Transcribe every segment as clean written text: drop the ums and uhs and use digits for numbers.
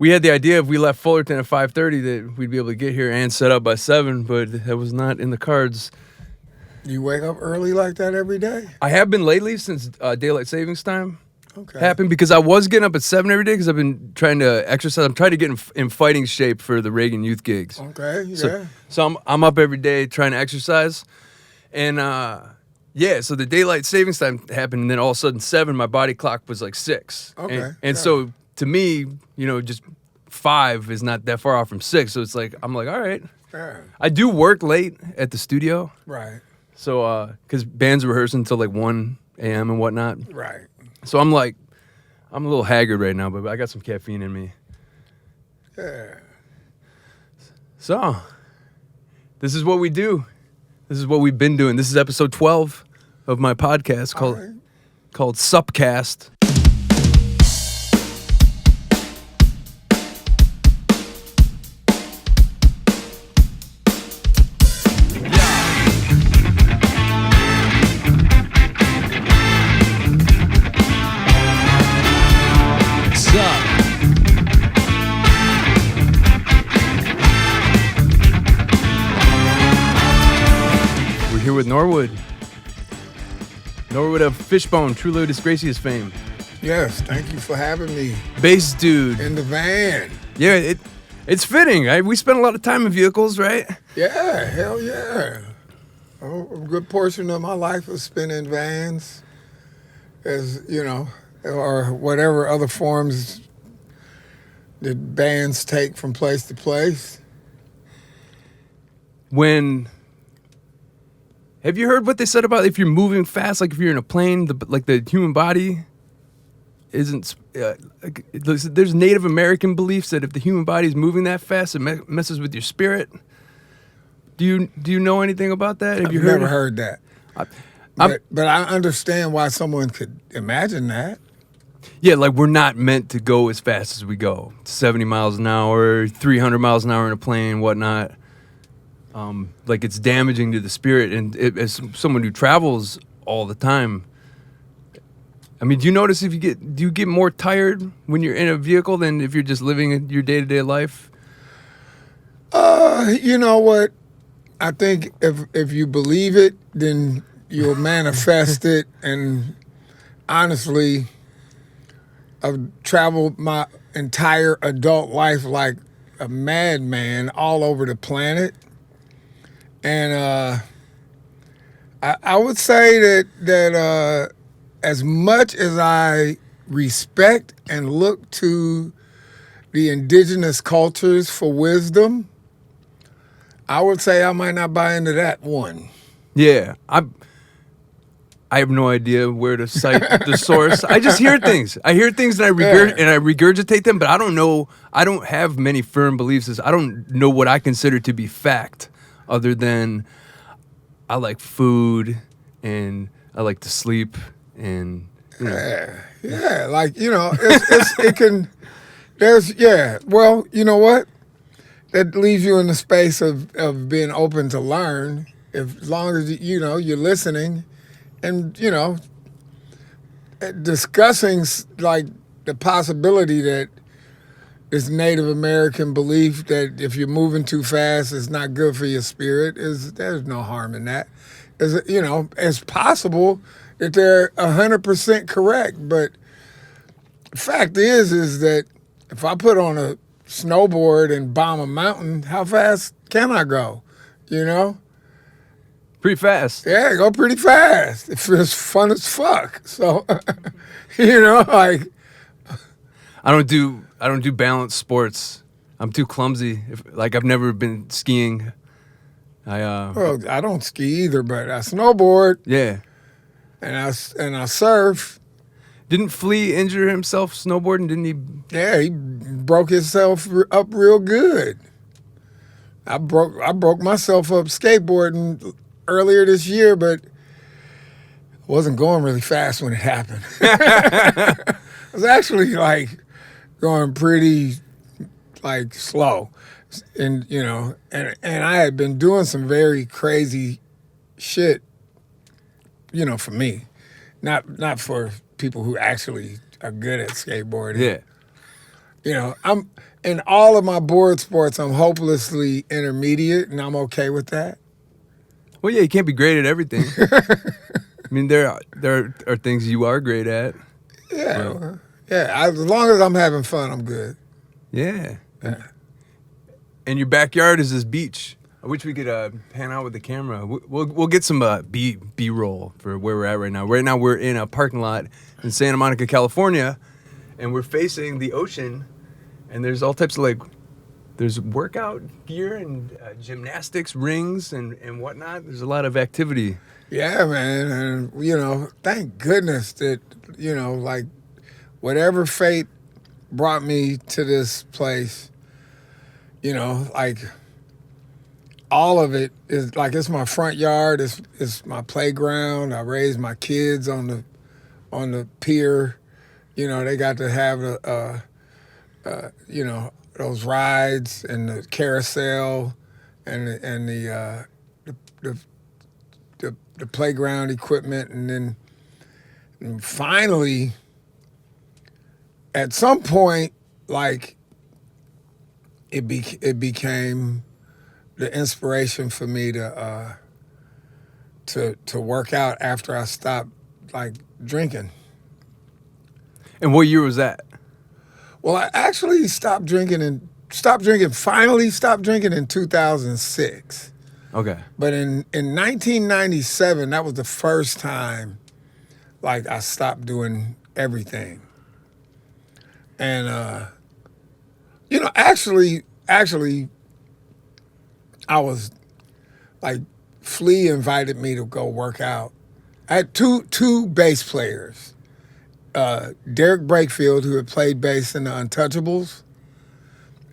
We had the idea if we left Fullerton at 5:30 that we'd be able to get here and set up by 7, but that was not in the cards. You wake up early like that every day? I have been lately since daylight savings time Okay. happened because I was getting up at 7 every day because I've been trying to exercise. I'm trying to get in fighting shape for the Reagan Youth Gigs. Okay, yeah. So I'm up every day trying to exercise. And so the daylight savings time happened, and then all of a sudden 7, my body clock was like 6. Okay. And so to me, just 5 is not that far off from 6. So it's like, I'm like, all right. Yeah. I do work late at the studio. Right. So, because bands rehearse until like 1 a.m. and whatnot. Right. So I'm a little haggard right now, but I got some caffeine in me. Yeah. So, this is what we do. This is what we've been doing. This is episode 12 of my podcast called SUPcast. Here with Norwood of Fishbone, True Louis Disgracious fame. Yes, thank you for having me. Bass dude. In the van. Yeah, it's fitting. We spend a lot of time in vehicles, right? Yeah, hell yeah. A good portion of my life was spent in vans, or whatever other forms that bands take from place to place. Have you heard what they said about if you're moving fast, like if you're in a plane, the human body isn't. There's Native American beliefs that if the human body is moving that fast, it messes with your spirit. Do you know anything about that? I've never heard that. But I understand why someone could imagine that. Yeah, like we're not meant to go as fast as we go. 70 miles an hour, 300 miles an hour in a plane, whatnot. Like it's damaging to the spirit, and as someone who travels all the time, I mean, do you notice do you get more tired when you're in a vehicle than if you're just living your day-to-day life? You know what? I think if you believe it, then you'll manifest it. And honestly, I've traveled my entire adult life like a madman all over the planet. And I would say that as much as I respect and look to the indigenous cultures for wisdom, I would say I might not buy into that one. Yeah, I have no idea where to cite the source. I just hear things. I hear things and I regurgitate them, but I don't know. I don't have many firm beliefs. I don't know what I consider to be fact. Other than I like food and I like to sleep and yeah, like it can. Well, you know what? That leaves you in the space of being open to learn. As long as you're listening, and discussing like the possibility that this Native American belief that if you're moving too fast, it's not good for your spirit. There's no harm in that. It's possible that they're 100% correct, but the fact is that if I put on a snowboard and bomb a mountain, how fast can I go? Pretty fast. Yeah, go pretty fast. It feels fun as fuck. So, like. I don't do balanced sports. I'm too clumsy. I've never been skiing. Well, I don't ski either, but I snowboard. Yeah. And I surf. Didn't Flea injure himself snowboarding? Didn't he? Yeah, he broke himself up real good. I broke myself up skateboarding earlier this year, but I wasn't going really fast when it happened. I was actually going pretty slow, and and I had been doing some very crazy shit, for me, not for people who actually are good at skateboarding. Yeah. I'm in all of my board sports. I'm hopelessly intermediate, and I'm okay with that. Well, yeah, you can't be great at everything. I mean, there are things you are great at. Yeah, But, well, yeah. As long as I'm having fun, I'm good. yeah. And your backyard is this beach. I wish we could pan out with the camera. We'll get some B roll for where we're at right now. Right now we're in a parking lot in Santa Monica, California, and we're facing the ocean. And there's all types of there's workout gear and gymnastics rings and whatnot. There's a lot of activity. Yeah, man, and thank goodness that whatever fate brought me to this place, all of it is it's my front yard, it's my playground. I raised my kids on the pier. They got to have those rides and the carousel and the playground equipment, and then finally at some point it became the inspiration for me to work out after I stopped drinking. And what year was that? Well, I actually finally stopped drinking in 2006. Okay. But in 1997, that was the first time I stopped doing everything. And actually I was Flea invited me to go work out. I had two bass players. Derek Brakefield, who had played bass in the Untouchables,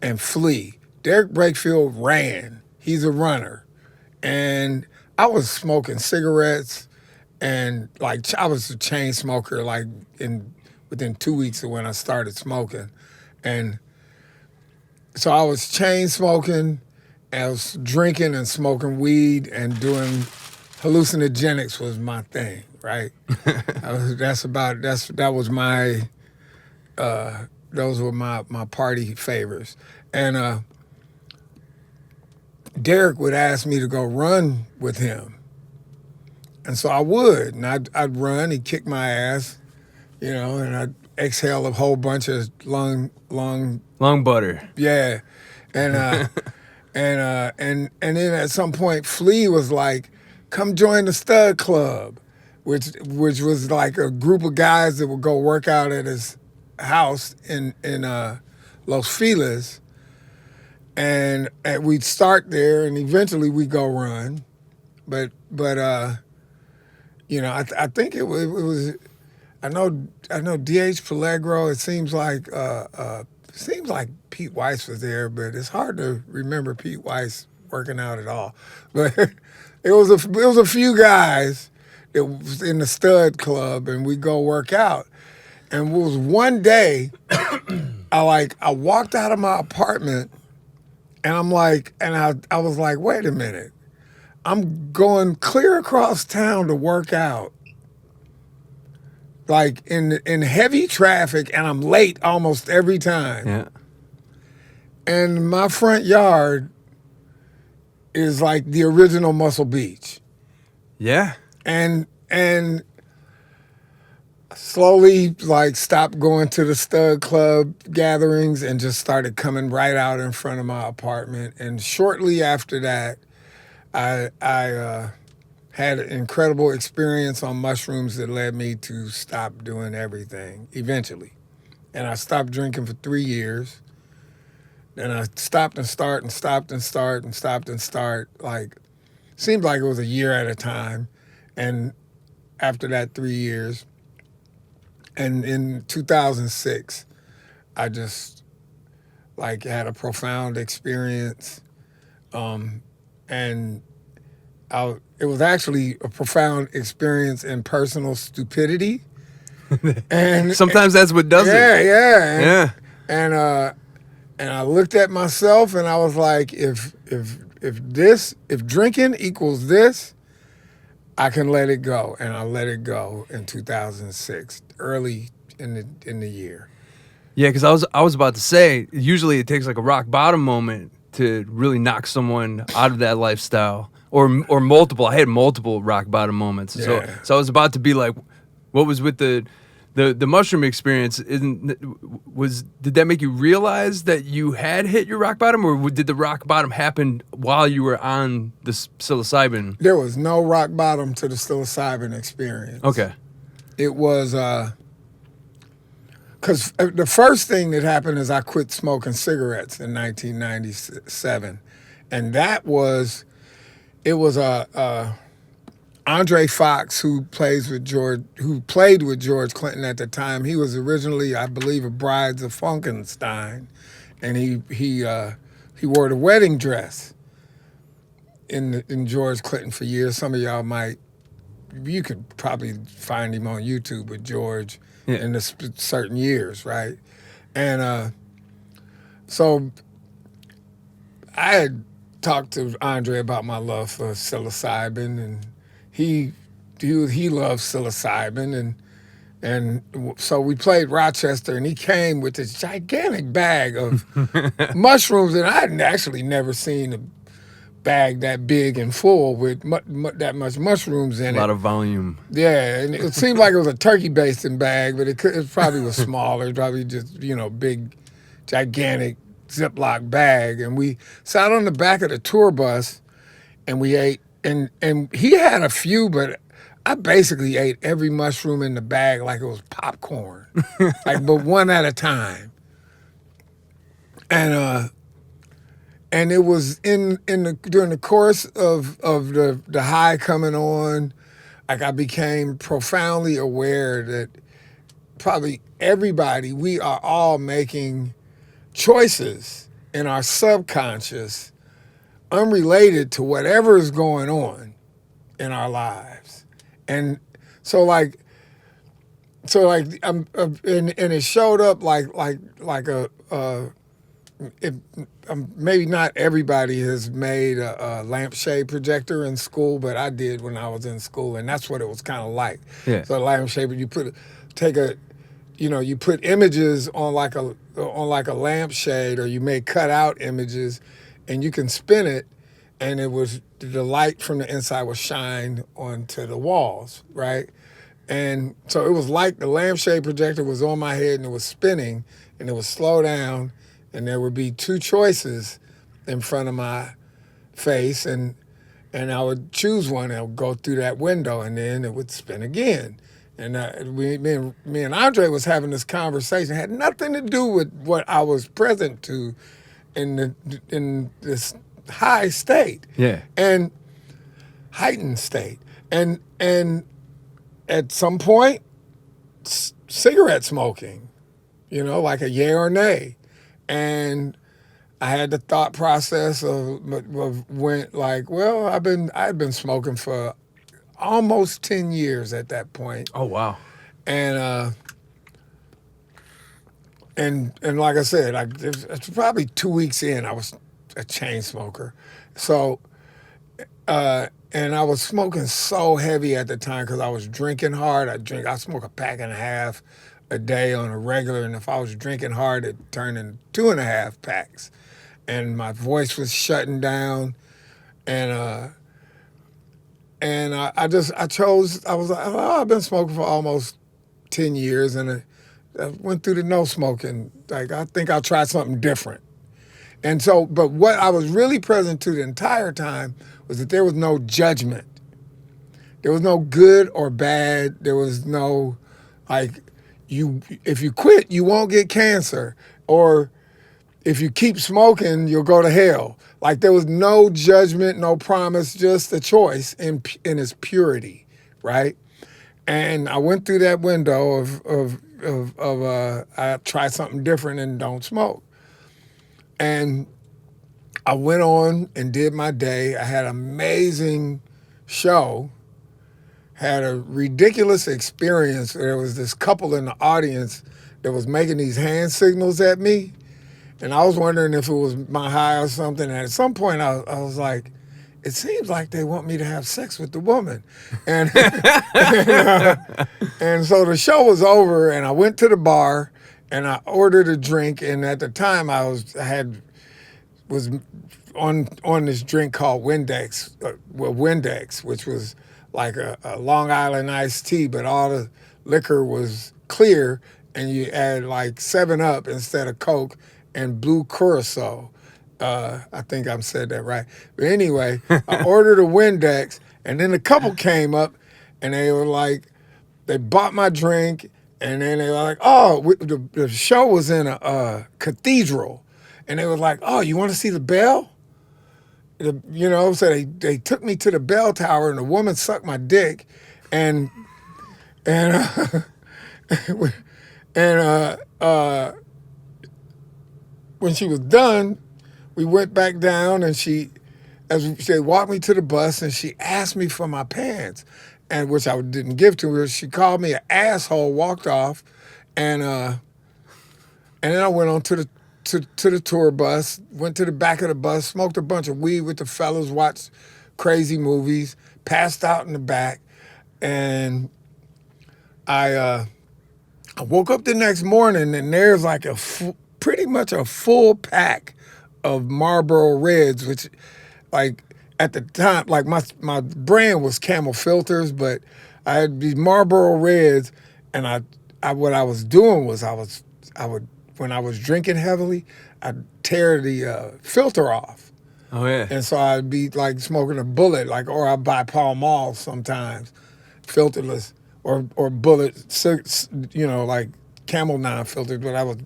and Flea. Derek Brakefield ran. He's a runner. And I was smoking cigarettes, and I was a chain smoker within 2 weeks of when I started smoking. And so I was chain smoking, and I was drinking and smoking weed and doing hallucinogenics was my thing, right? Those were my party favors. And Derek would ask me to go run with him. And so I would, and I'd run, he'd kick my ass, and I'd exhale a whole bunch of long butter. Yeah. And and then at some point Flea was like, come join the Stud Club, which was a group of guys that would go work out at his house in Los Feliz. And we'd start there, and eventually we'd go run. But I think it was I know D.H. Pelegro. It seems like Pete Weiss was there, but it's hard to remember Pete Weiss working out at all. But it was a few guys that was in the Stud Club, and we go work out. And it was one day, I walked out of my apartment, and I was like, wait a minute, I'm going clear across town to work out, in heavy traffic, and I'm late almost every time. Yeah. And my front yard is the original Muscle Beach. Yeah. And slowly stopped going to the Stud Club gatherings and just started coming right out in front of my apartment. And shortly after that, I had an incredible experience on mushrooms that led me to stop doing everything eventually. And I stopped drinking for 3 years. Then I stopped and start and stopped and start and stopped and start. Seemed like it was a year at a time. And after that 3 years, and in 2006, I just had a profound experience. And it was actually a profound experience in personal stupidity. And sometimes that's what does it. Yeah. And I looked at myself and I was like, if drinking equals this, I can let it go. And I let it go in 2006, early in the year. Yeah, because I was about to say, usually it takes like a rock bottom moment to really knock someone out of that lifestyle, or multiple. I had multiple rock bottom moments, Yeah. so I was about to be like, what was with the mushroom experience? Did that make you realize that you had hit your rock bottom, or did the rock bottom happen while you were on the psilocybin? There was no rock bottom to the psilocybin experience. Okay. It was because the first thing that happened is I quit smoking cigarettes in 1997, and it was Andre Fox, who played with George Clinton at the time. He was originally, I believe, a Brides of Funkenstein, and he wore the wedding dress in George Clinton for years. Some of y'all you could probably find him on YouTube with George in the certain years, right? And so I had talked to Andre about my love for psilocybin, and he loves psilocybin, and so we played Rochester, and he came with this gigantic bag of mushrooms, and I had actually never seen a bag that big and full with that much mushrooms in it. A lot of volume. Yeah, and it seemed like it was a turkey basting bag, but it probably was smaller, probably just, big, gigantic Ziploc bag. And we sat on the back of the tour bus and we ate, and he had a few, but I basically ate every mushroom in the bag like it was popcorn, but one at a time. And it was during the course of the high coming on, like I became profoundly aware that probably everybody, we are all making choices in our subconscious unrelated to whatever is going on in our lives. And and it showed up like maybe not everybody has made a lampshade projector in school, but I did when I was in school, and that's what it was kind of like. Yeah. So a lampshade, you put images on like a lampshade, or you may cut out images, and you can spin it, and the light from the inside was shined onto the walls, right? And so it was like the lampshade projector was on my head and it was spinning, and it would slow down, and there would be two choices in front of my face, and I would choose one, and I would go through that window, and then it would spin again. And me and Andre was having this conversation. It had nothing to do with what I was present to in this high state. Yeah. And heightened state. And at some point, cigarette smoking, like a yay or nay. And I had the thought process of went like, well, I'd been smoking for almost 10 years at that point. Oh, wow. And like I said, it's probably 2 weeks in, I was a chain smoker. So, and I was smoking so heavy at the time because I was drinking hard. I smoke a pack and a half a day on a regular, and if I was drinking hard, it turned into 2.5 packs. And my voice was shutting down, and I was like, I've been smoking for almost 10 years, and I went through the no smoking. Like, I think I'll try something different. And so, but what I was really present to the entire time was that there was no judgment. There was no good or bad. There was no, if you quit, you won't get cancer. Or if you keep smoking, you'll go to hell. Like, there was no judgment, no promise, just a choice in its purity, right? And I went through that window of I try something different and don't smoke. And I went on and did my day. I had an amazing show, had a ridiculous experience. There was this couple in the audience that was making these hand signals at me. And I was wondering if it was my high or something. And at some point, I was like, it seems like they want me to have sex with the woman. And and so the show was over, and I went to the bar, and I ordered a drink. And at the time, was on this drink called Windex, which was like a Long Island iced tea, but all the liquor was clear, and you add like 7-Up instead of Coke and blue curacao. I think I'm said that right. But anyway, I ordered a Windex, and then a couple came up, and they were like, they bought my drink, and then they were like, oh, the show was in a cathedral, and they were like, oh, you want to see the bell? So they took me to the bell tower, and the woman sucked my dick, and when she was done, we went back down, and she walked me to the bus, and she asked me for my pants, and which I didn't give to her. She called me an asshole, walked off, and then I went on to the tour bus, went to the back of the bus, smoked a bunch of weed with the fellas, watched crazy movies, passed out in the back, and I woke up the next morning, and there's like pretty much a full pack of Marlboro Reds, which, like, at the time, like my brand was Camel Filters, but I had these Marlboro Reds, and what I was doing was I would when I was drinking heavily, I'd tear the filter off. Oh yeah. And so I'd be like smoking a bullet, or I'd buy Pall Mall sometimes, filterless, or bullet, like Camel non-filtered. But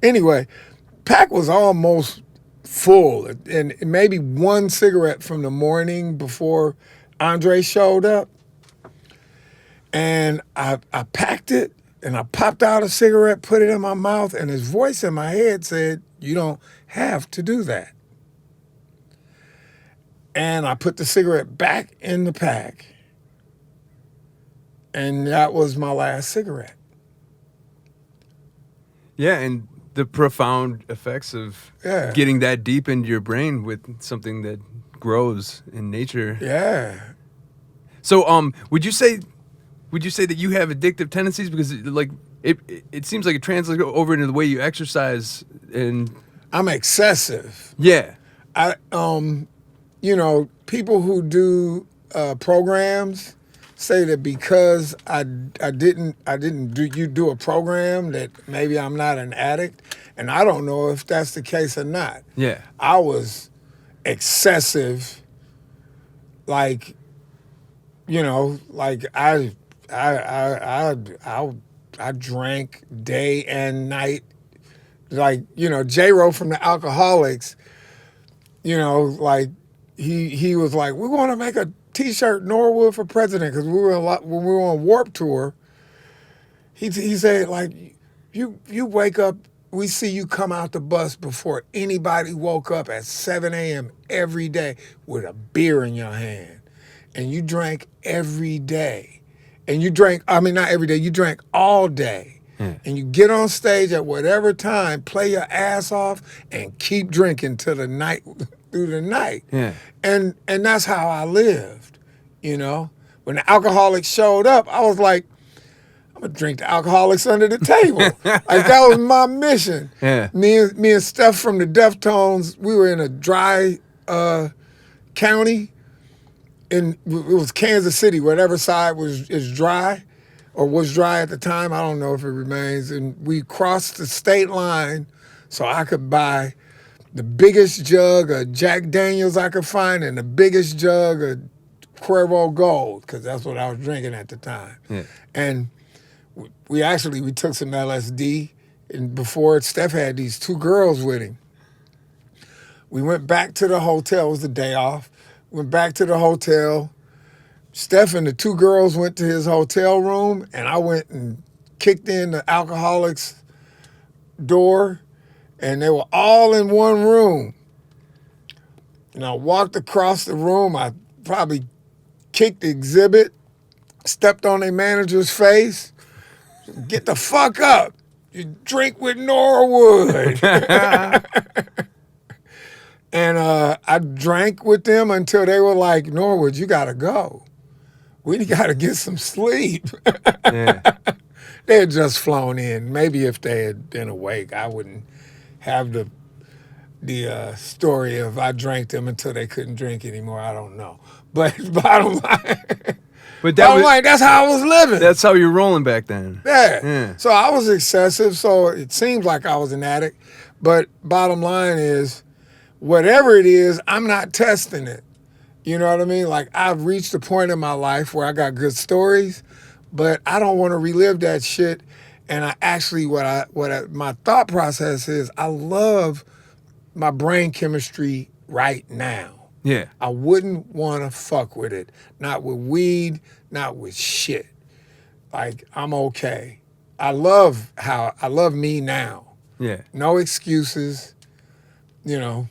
anyway, pack was almost full, and maybe one cigarette from the morning before Andre showed up. And I packed it, and I popped out a cigarette, put it in my mouth, and his voice in my head said, you don't have to do that. And I put the cigarette back in the pack, and that was my last cigarette. Yeah, and the profound effects of getting that deep into your brain with something that grows in nature. Yeah. So, would you say that you have addictive tendencies? Because it seems like it translates over into the way you exercise, and I'm excessive. Yeah. People who do programs say that because I didn't do a program that maybe I'm not an addict, and I don't know if that's the case or not. Yeah. I was excessive, I drank day and night, J-Ro from the Alcoholics, he was like, we want to make a T-shirt, Norwood for president, because when we were on Warped Tour, he said, you wake up, we see you come out the bus before anybody woke up at 7 a.m. every day with a beer in your hand. And you drank every day. And you drank, not every day, you drank all day. Yeah. And you get on stage at whatever time, play your ass off, and keep drinking till the night, through the night. Yeah. And that's how I lived, When the Alcoholics showed up, I was like, I'm going to drink the Alcoholics under the table. That was my mission. Yeah. Me and Steph from the Deftones, we were in a dry county. It was Kansas City, whatever side is dry or was dry at the time. I don't know if it remains. And we crossed the state line so I could buy the biggest jug of Jack Daniels I could find and the biggest jug of Cuervo Gold, because that's what I was drinking at the time. Yeah. And we took some LSD, and before Steph had these two girls with him. We went back to the hotel. It was the day off. Went back to the hotel. Steph and the two girls went to his hotel room, and I went and kicked in the Alcoholics door, and they were all in one room. And I walked across the room. I probably kicked the exhibit, stepped on their manager's face. Get the fuck up. You drink with Norwood. And I drank with them until they were like, Norwood, you got to go. We got to get some sleep. Yeah. They had just flown in. Maybe if they had been awake, I wouldn't have the story of I drank them until they couldn't drink anymore. I don't know. But bottom line, But that's how I was living. that's how you're rolling back then. Yeah. So I was excessive. So it seems like I was an addict. But bottom line is, whatever it is, I'm not testing it. You know what I mean? Like, I've reached a point in my life where I got good stories, but I don't want to relive that shit. And I actually, my thought process is, I love my brain chemistry right now. Yeah. I wouldn't want to fuck with it. Not with weed, not with shit. Like, I'm okay. I love me now. Yeah. No excuses, you know.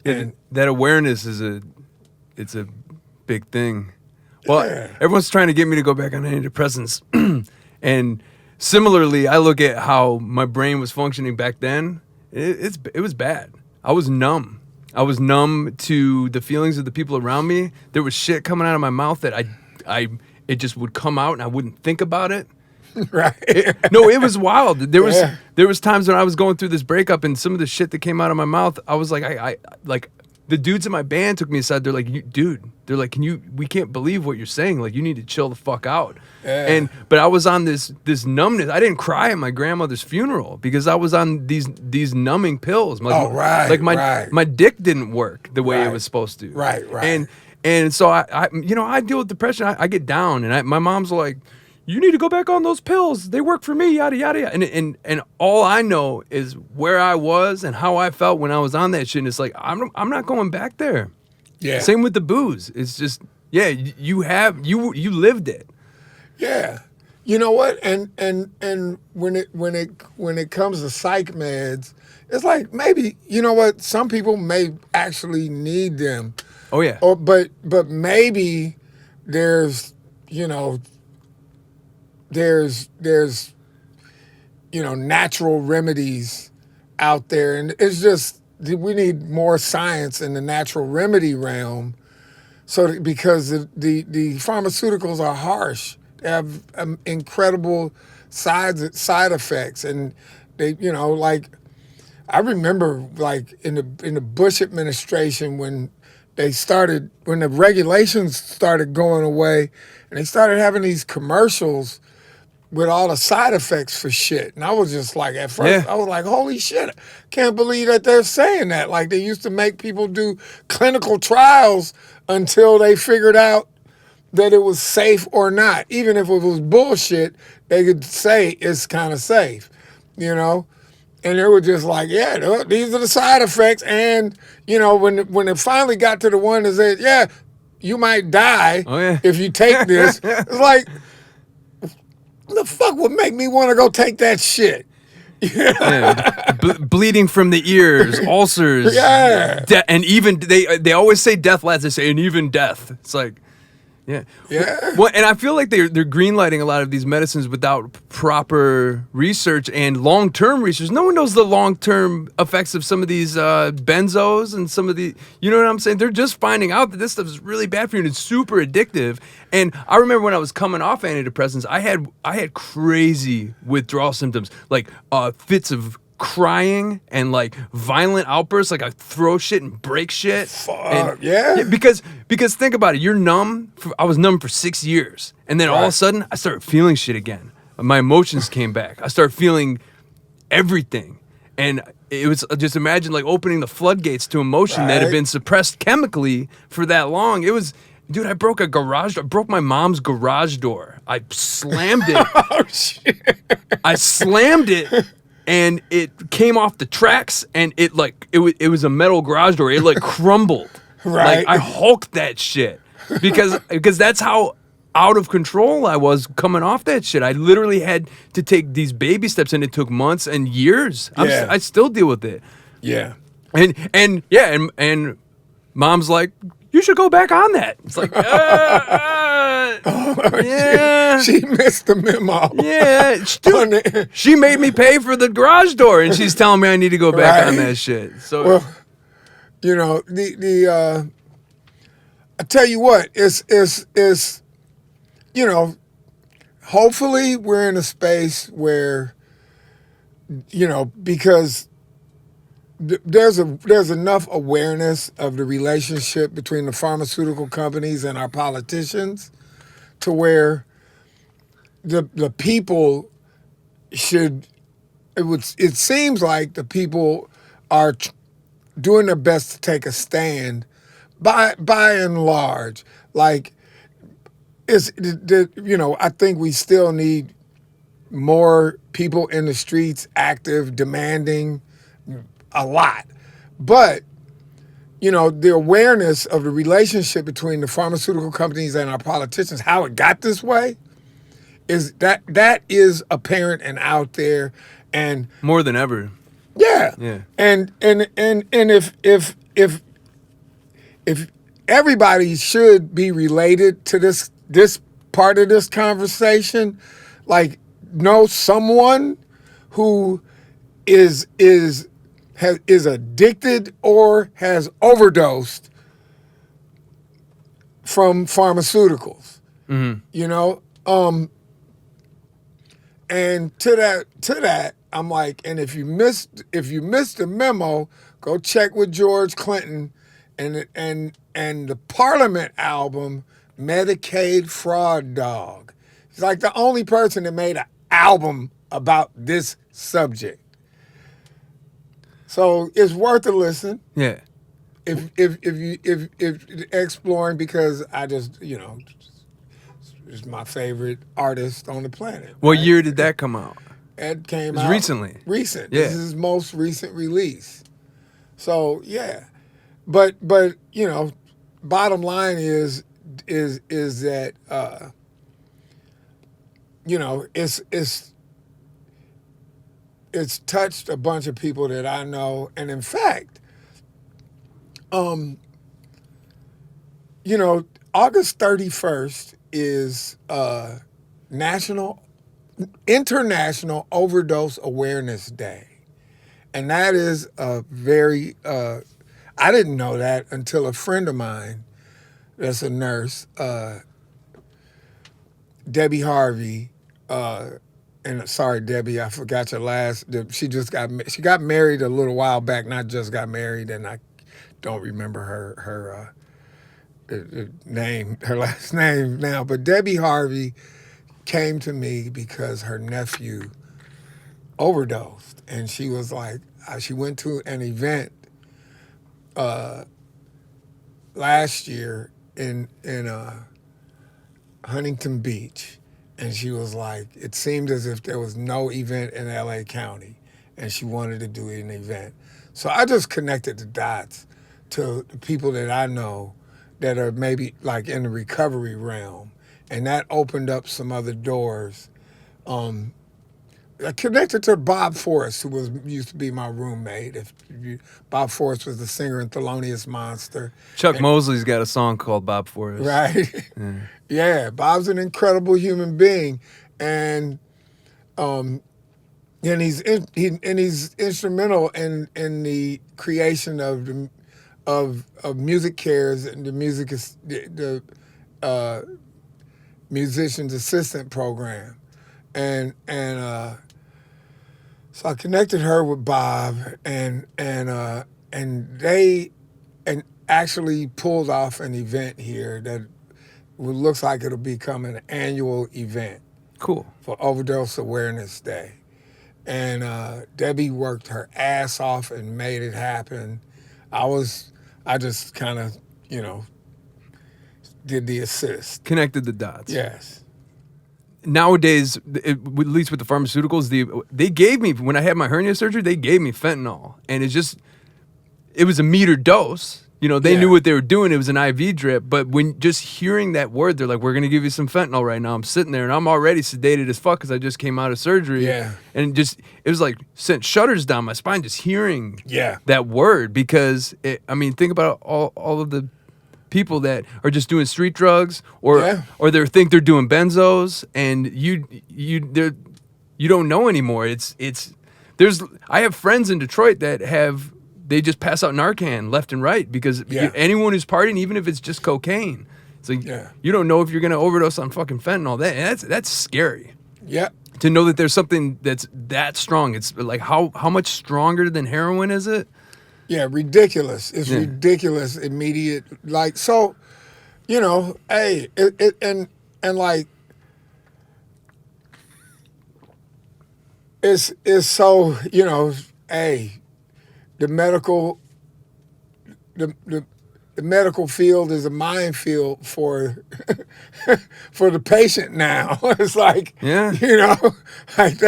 And that awareness it's a big thing. Well, everyone's trying to get me to go back on antidepressants. And similarly, I look at how my brain was functioning back then. It was bad. I was numb. I was numb to the feelings of the people around me. There was shit coming out of my mouth that it just would come out and I wouldn't think about it. Right. It was wild. There was times when I was going through this breakup and some of the shit that came out of my mouth, I was like, I like the dudes in my band took me aside. They're like, they're like, we can't believe what you're saying. Like, you need to chill the fuck out. Yeah. But I was on this numbness. I didn't cry at my grandmother's funeral because I was on these numbing pills. My dick didn't work the way it was supposed to. Right. And so I deal with depression. I get down and my mom's like, you need to go back on those pills. They work for me, yada, yada, yada. And all I know is where I was and how I felt when I was on that shit. And it's like, I'm not going back there. Yeah. Same with the booze. It's just, you lived it. Yeah. You know what? And when it comes to psych meds, it's like, maybe, you know what? Some people may actually need them. Oh yeah. But maybe there's natural remedies out there, and it's just we need more science in the natural remedy realm. So because the pharmaceuticals are harsh, they have incredible side effects, and they like I remember like in the Bush administration when the regulations started going away, and they started having these commercials with all the side effects for shit. And I was just like, at first, I was like, holy shit, can't believe that they're saying that. Like, they used to make people do clinical trials until they figured out that it was safe or not. Even if it was bullshit, they could say it's kind of safe, And they were just like, these are the side effects. And, when it finally got to the one that said, you might die if you take this, it's like, the fuck would make me want to go take that shit? Bleeding from the ears, ulcers, and even they always say death lads. They say and even death. It's like, yeah. Well, and I feel like they're greenlighting a lot of these medicines without proper research and long-term research. No one knows the long-term effects of some of these benzos and some of the, you know what I'm saying? They're just finding out that this stuff is really bad for you and it's super addictive. And I remember when I was coming off antidepressants, I had crazy withdrawal symptoms, like fits of crying and like violent outbursts, like I throw shit and break shit. Fuck, because think about it, you're numb. I was numb for 6 years, and then all of a sudden I started feeling shit again. My emotions came back. I started feeling everything, and it was just imagine like opening the floodgates to emotion that had been suppressed chemically for that long. It was. Dude, I broke a garage door. I broke my mom's garage door. I slammed it. Oh shit! I slammed it. And it came off the tracks, and it was a metal garage door. It like crumbled. Right. Like I hulked that shit because that's how out of control I was coming off that shit. I literally had to take these baby steps, and it took months and years. I still deal with it. Yeah. And mom's like, you should go back on that. It's like, She missed the memo. Yeah, she made me pay for the garage door, and she's telling me I need to go back on that shit. So, well, I tell you what, it's hopefully we're in a space where, because there's enough awareness of the relationship between the pharmaceutical companies and our politicians to where the people should. It seems like the people are doing their best to take a stand, by and large. Like I think we still need more people in the streets, active, demanding a lot, but the awareness of the relationship between the pharmaceutical companies and our politicians, how it got this way, that is apparent and out there, and More than ever. yeah, Yeah. and if everybody should be related to this part of this conversation, like know someone who is addicted or has overdosed from pharmaceuticals. Mm-hmm. And to that, I'm like, and if you missed the memo, go check with George Clinton and the Parliament album, Medicaid Fraud Dog. He's like the only person that made an album about this subject. So it's worth a listen. Yeah. If exploring, because I just is my favorite artist on the planet. What right? year did that come out? It came was out recently. Recent. Yeah. This is his most recent release. So yeah, but bottom line is that it's touched a bunch of people that I know, and in fact, August 31st is International Overdose Awareness Day. And that is a very, I didn't know that until a friend of mine that's a nurse, Debbie Harvey, and sorry, Debbie, I forgot your last, she got married a little while back, not just got married, and I don't remember her name, her last name now, but Debbie Harvey came to me because her nephew overdosed, and she was like, she went to an event last year in Huntington Beach, and she was like, it seemed as if there was no event in LA County, and she wanted to do an event. So I just connected the dots to the people that I know that are maybe like in the recovery realm, and that opened up some other doors. I connected to Bob Forrest, who used to be my roommate. Bob Forrest was the singer in Thelonious Monster. Chuck Mosley's got a song called Bob Forrest. Right. Yeah, Bob's an incredible human being, and he's instrumental in the creation of Music Cares and the musician's assistant program, and so I connected her with Bob, and they actually pulled off an event here that looks like it'll become an annual event. Cool. For Overdose Awareness Day. And Debbie worked her ass off and made it happen. I just kind of, did the assist. Connected the dots. Yes. Nowadays, at least with the pharmaceuticals, they gave me, when I had my hernia surgery, they gave me fentanyl. And it was a metered dose. They knew what they were doing. It was an IV drip. But when just hearing that word, they're like, we're going to give you some fentanyl right now. I'm sitting there and I'm already sedated as fuck because I just came out of surgery. Yeah. And it was like sent shudders down my spine just hearing Yeah. that word, because, think about all of the people that are just doing street drugs or they think they're doing benzos, and you don't know anymore. I have friends in Detroit that they just pass out Narcan left and right because anyone who's partying, even if it's just cocaine, So Yeah. you don't know if you're gonna overdose on fucking fentanyl. That's scary. Yep. To know that there's something that's that strong. It's like how much stronger than heroin is it? Yeah, ridiculous. It's Yeah. ridiculous. Immediate, like so. Hey, and like it's so hey, the medical the medical field is a minefield for for the patient now. It's like Yeah. like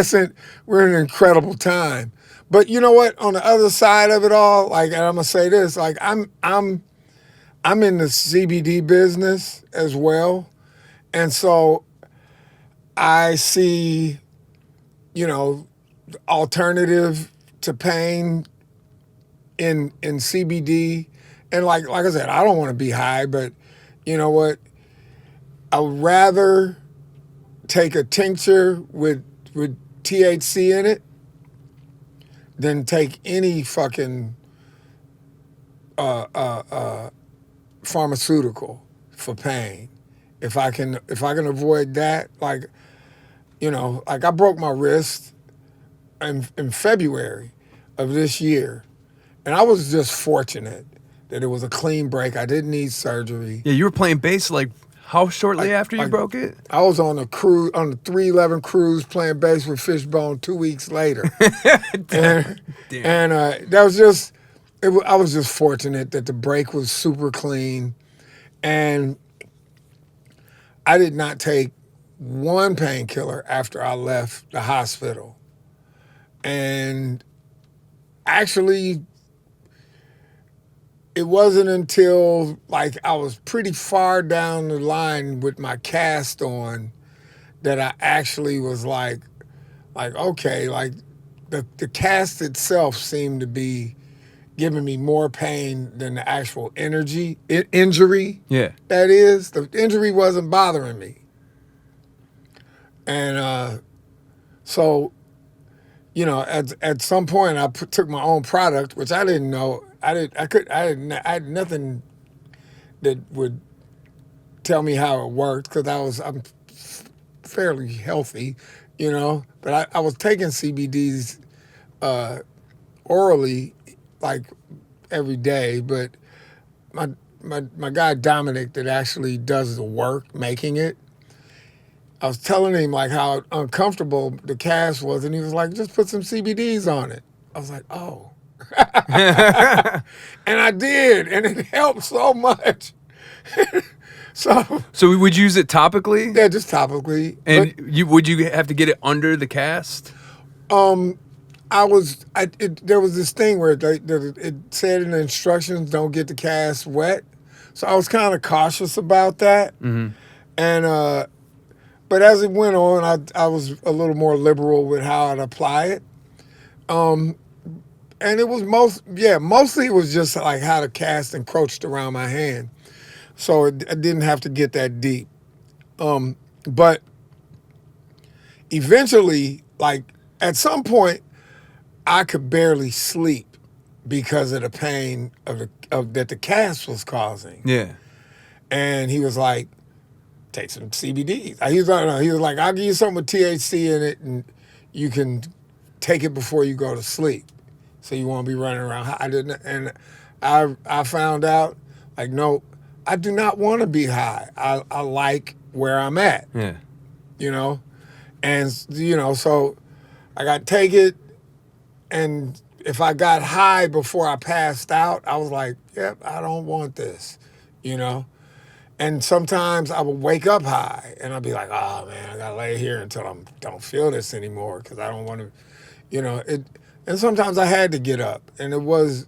we're in an incredible time. But you know what? On the other side of it all, like, and I'm gonna say this, like I'm in the CBD business as well, and so I see, alternative to pain in CBD, and like I said, I don't want to be high, but you know what? I would rather take a tincture with THC in it than take any fucking pharmaceutical for pain. If I can avoid that, like I broke my wrist in February of this year, and I was just fortunate that it was a clean break. I didn't need surgery. Yeah, you were playing bass like how shortly after you broke it? I was on a cruise, on the 311 cruise, playing bass with Fishbone 2 weeks later, and that was just. I was just fortunate that the break was super clean, and I did not take one painkiller after I left the hospital. And actually, it wasn't until like I was pretty far down the line with my cast on that I actually was like okay, like the cast itself seemed to be giving me more pain than the actual injury. Yeah. That is, the injury wasn't bothering me. And so, at some point I took my own product, which I didn't know. I had nothing that would tell me how it worked because I'm fairly healthy, But I was taking CBDs orally like every day, but my guy Dominic that actually does the work making it, I was telling him like how uncomfortable the cast was, and he was like, just put some CBDs on it. I was like, oh. And I did, and it helped so much. So we would use it topically? Yeah, just topically. And would you have to get it under the cast? There was this thing where it said in the instructions, don't get the cast wet. So I was kind of cautious about that. Mm-hmm. And, but as it went on, I was a little more liberal with how I'd apply it. And it was mostly it was just like how the cast encroached around my hand. So I didn't have to get that deep. But eventually, like at some point, I could barely sleep because of the pain that the cast was causing. Yeah. And he was like, take some CBDs. He was like, I'll give you something with THC in it, and you can take it before you go to sleep, so you won't be running around. I found out, like, no, I do not want to be high. I like where I'm at. Yeah. And so I got to take it. And if I got high before I passed out, I was like, yep, I don't want this, And sometimes I would wake up high and I'd be like, oh, man, I got to lay here until I don't feel this anymore because I don't want to, And sometimes I had to get up, and it was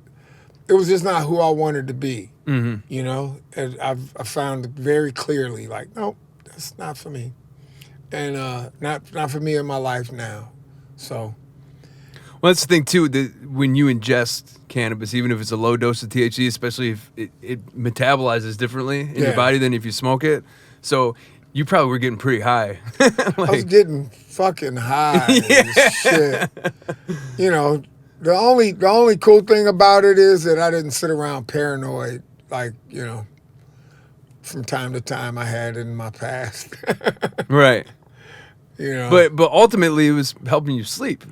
just not who I wanted to be, And I found it very clearly, like, nope, that's not for me. And not for me in my life now, so... Well, that's the thing, too, that when you ingest cannabis, even if it's a low dose of THC, especially if it metabolizes differently in your body than if you smoke it. So you probably were getting pretty high. I was getting fucking high and shit. The only cool thing about it is that I didn't sit around paranoid, like, from time to time I had in my past. Right. You know, But ultimately, it was helping you sleep.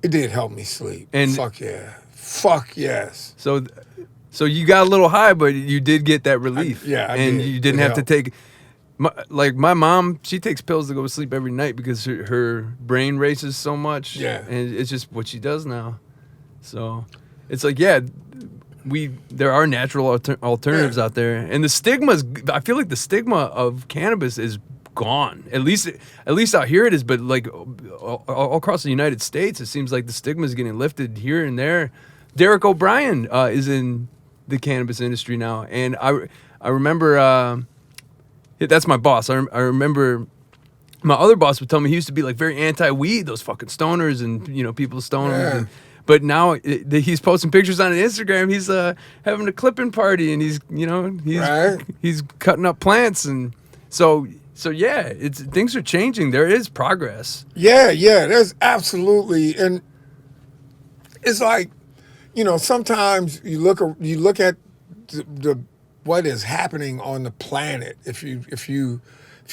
it did help me sleep. And- Fuck yeah, fuck yes. So you got a little high, but you did get that relief. I and did. you didn't It have to helped. take. My mom, she takes pills to go to sleep every night because her brain races so much. Yeah. And it's just what she does now. So it's like, yeah, there are natural alternatives out there, and the stigma's. I feel like the stigma of cannabis is gone. At least out here it is, but like all across the United States, it seems like the stigma is getting lifted here and there. Derek O'Brien is in the cannabis industry now, and I remember that's my boss. I remember my other boss would tell me he used to be like very anti-weed, those fucking stoners and people stoners. Yeah. But now he's posting pictures on Instagram. He's having a clipping party, and he's Right. he's cutting up plants, and so yeah, things are changing. There is progress. Yeah, there's absolutely, and it's like, sometimes you look at the what is happening on the planet. If you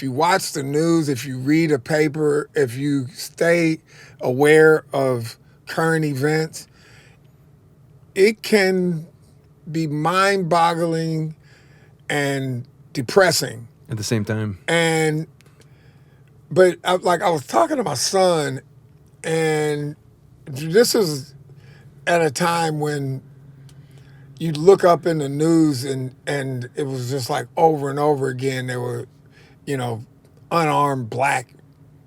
watch the news, if you read a paper, if you stay aware of current events, it can be mind-boggling and depressing. At the same time, But I was talking to my son, and this is at a time when you'd look up in the news and it was just like over and over again there were, unarmed black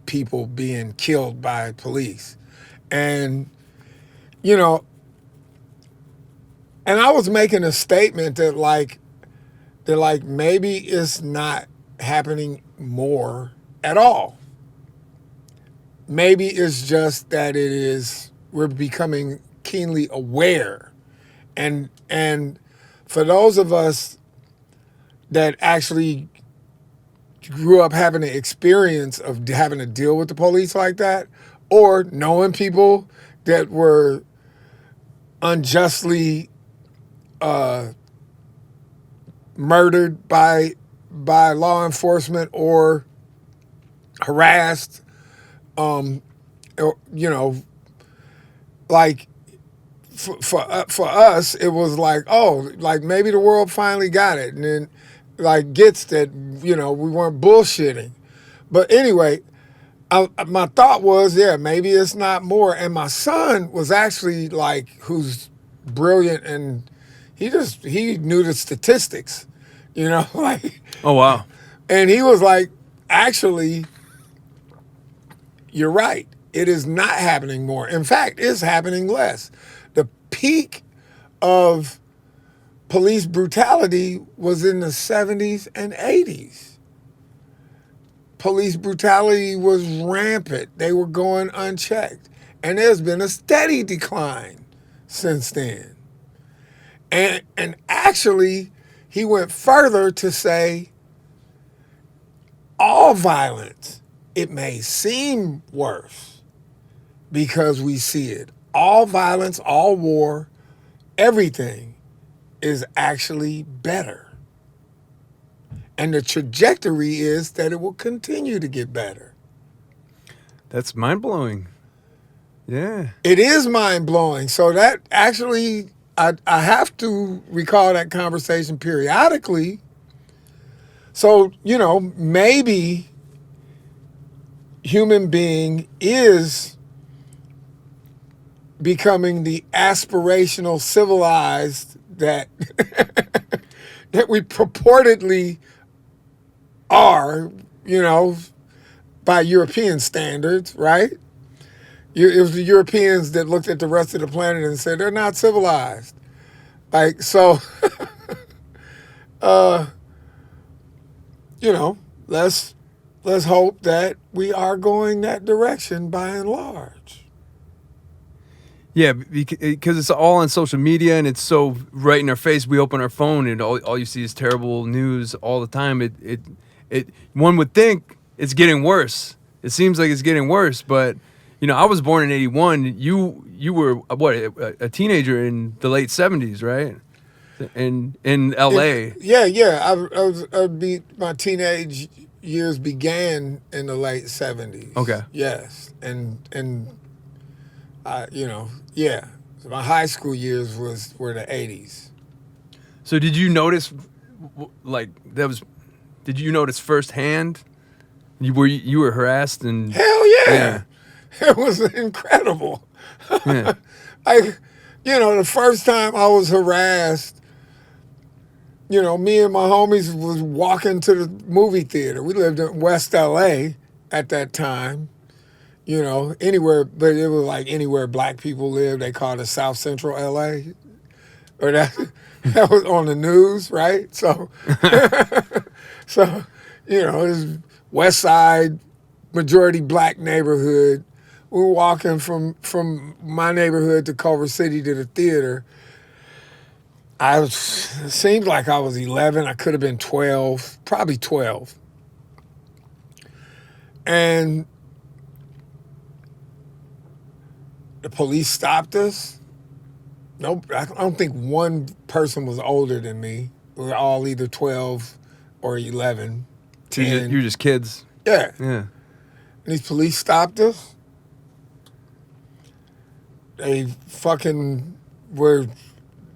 people being killed by police. And, and I was making a statement that maybe it's not happening more at all. Maybe it's just that we're becoming keenly aware. And for those of us that actually grew up having the experience of having to deal with the police like that, or knowing people that were unjustly murdered by law enforcement or harassed, like for us, it was like, oh, like maybe the world finally got it, and then like gets that we weren't bullshitting. But anyway, my thought was, yeah, maybe it's not more. And my son was actually like, who's brilliant, and he knew the statistics, like. oh wow, And he was like, actually, you're right. It is not happening more. In fact, it's happening less. The peak of police brutality was in the 70s and 80s. Police brutality was rampant. They were going unchecked. And there's been a steady decline since then. And actually, he went further to say, all violence, it may seem worse because we see it. All violence, all war, everything is actually better. And the trajectory is that it will continue to get better. that's mind blowing. Yeah. It is mind-blowing. So that actually, I have to recall that conversation periodically. So, maybe human being is becoming the aspirational civilized that that we purportedly are, by European standards, right? It was the Europeans that looked at the rest of the planet and said they're not civilized. Like, so, let's hope that we are going that direction by and large. Yeah, because it's all on social media and it's so right in our face. We open our phone and all you see is terrible news all the time. It one would think it's getting worse. It seems like it's getting worse, but I was born in '81. You were what, a teenager in the late '70s, right? in L.A. My teenage years began in the late 70s. Okay. Yes, and yeah. So my high school years were the 80s. So did you notice, did you notice firsthand? You were harassed and Hell yeah. It was incredible. Yeah. The first time I was harassed, me and my homies was walking to the movie theater. We lived in West LA at that time. Anywhere, but it was like anywhere black people lived, they called it South Central LA. Or that was on the news, right? So, it was West Side, majority black neighborhood. We were walking from my neighborhood to Culver City to the theater. It seemed like I was 11. I could have been 12, probably 12. And the police stopped us. Nope, I don't think one person was older than me. We were all either 12 or 11. 10. You're just kids. Yeah. Yeah. And these police stopped us. They fucking were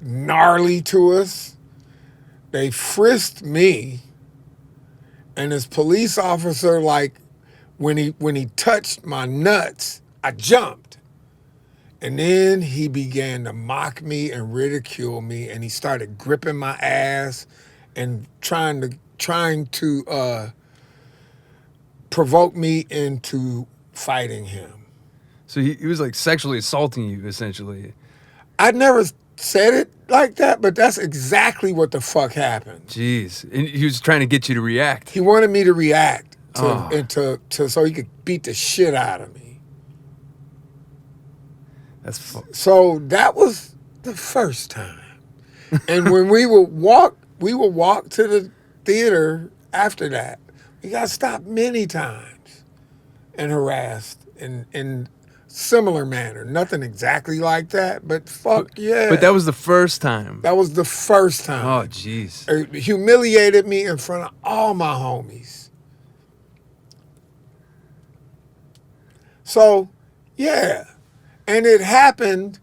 gnarly to us. They frisked me. And this police officer, when he touched my nuts, I jumped. And then he began to mock me and ridicule me, and he started gripping my ass and trying to provoke me into fighting him. So he was like sexually assaulting you, essentially. I never said it like that, but that's exactly what the fuck happened. Jeez. And he was trying to get you to react. He wanted me to react so he could beat the shit out of me. So that was the first time. And when we would walk to the theater after that. We got stopped many times and harassed in similar manner. Nothing exactly like that, but fuck yeah. But that was the first time. That was the first time. Oh, jeez. It humiliated me in front of all my homies. So, yeah. And it happened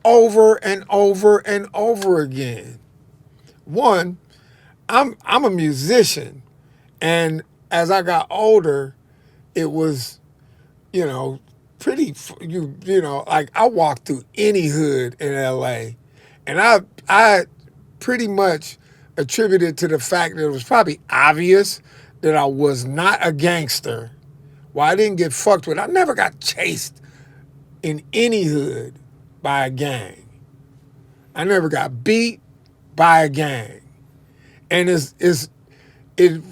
over and over and over again. One, I'm a musician, and as I got older, it was, pretty, like I walked through any hood in LA, and I pretty much attributed to the fact that it was probably obvious that I was not a gangster. Well, I didn't get fucked with. I never got chased in any hood by a gang. I never got beat by a gang. And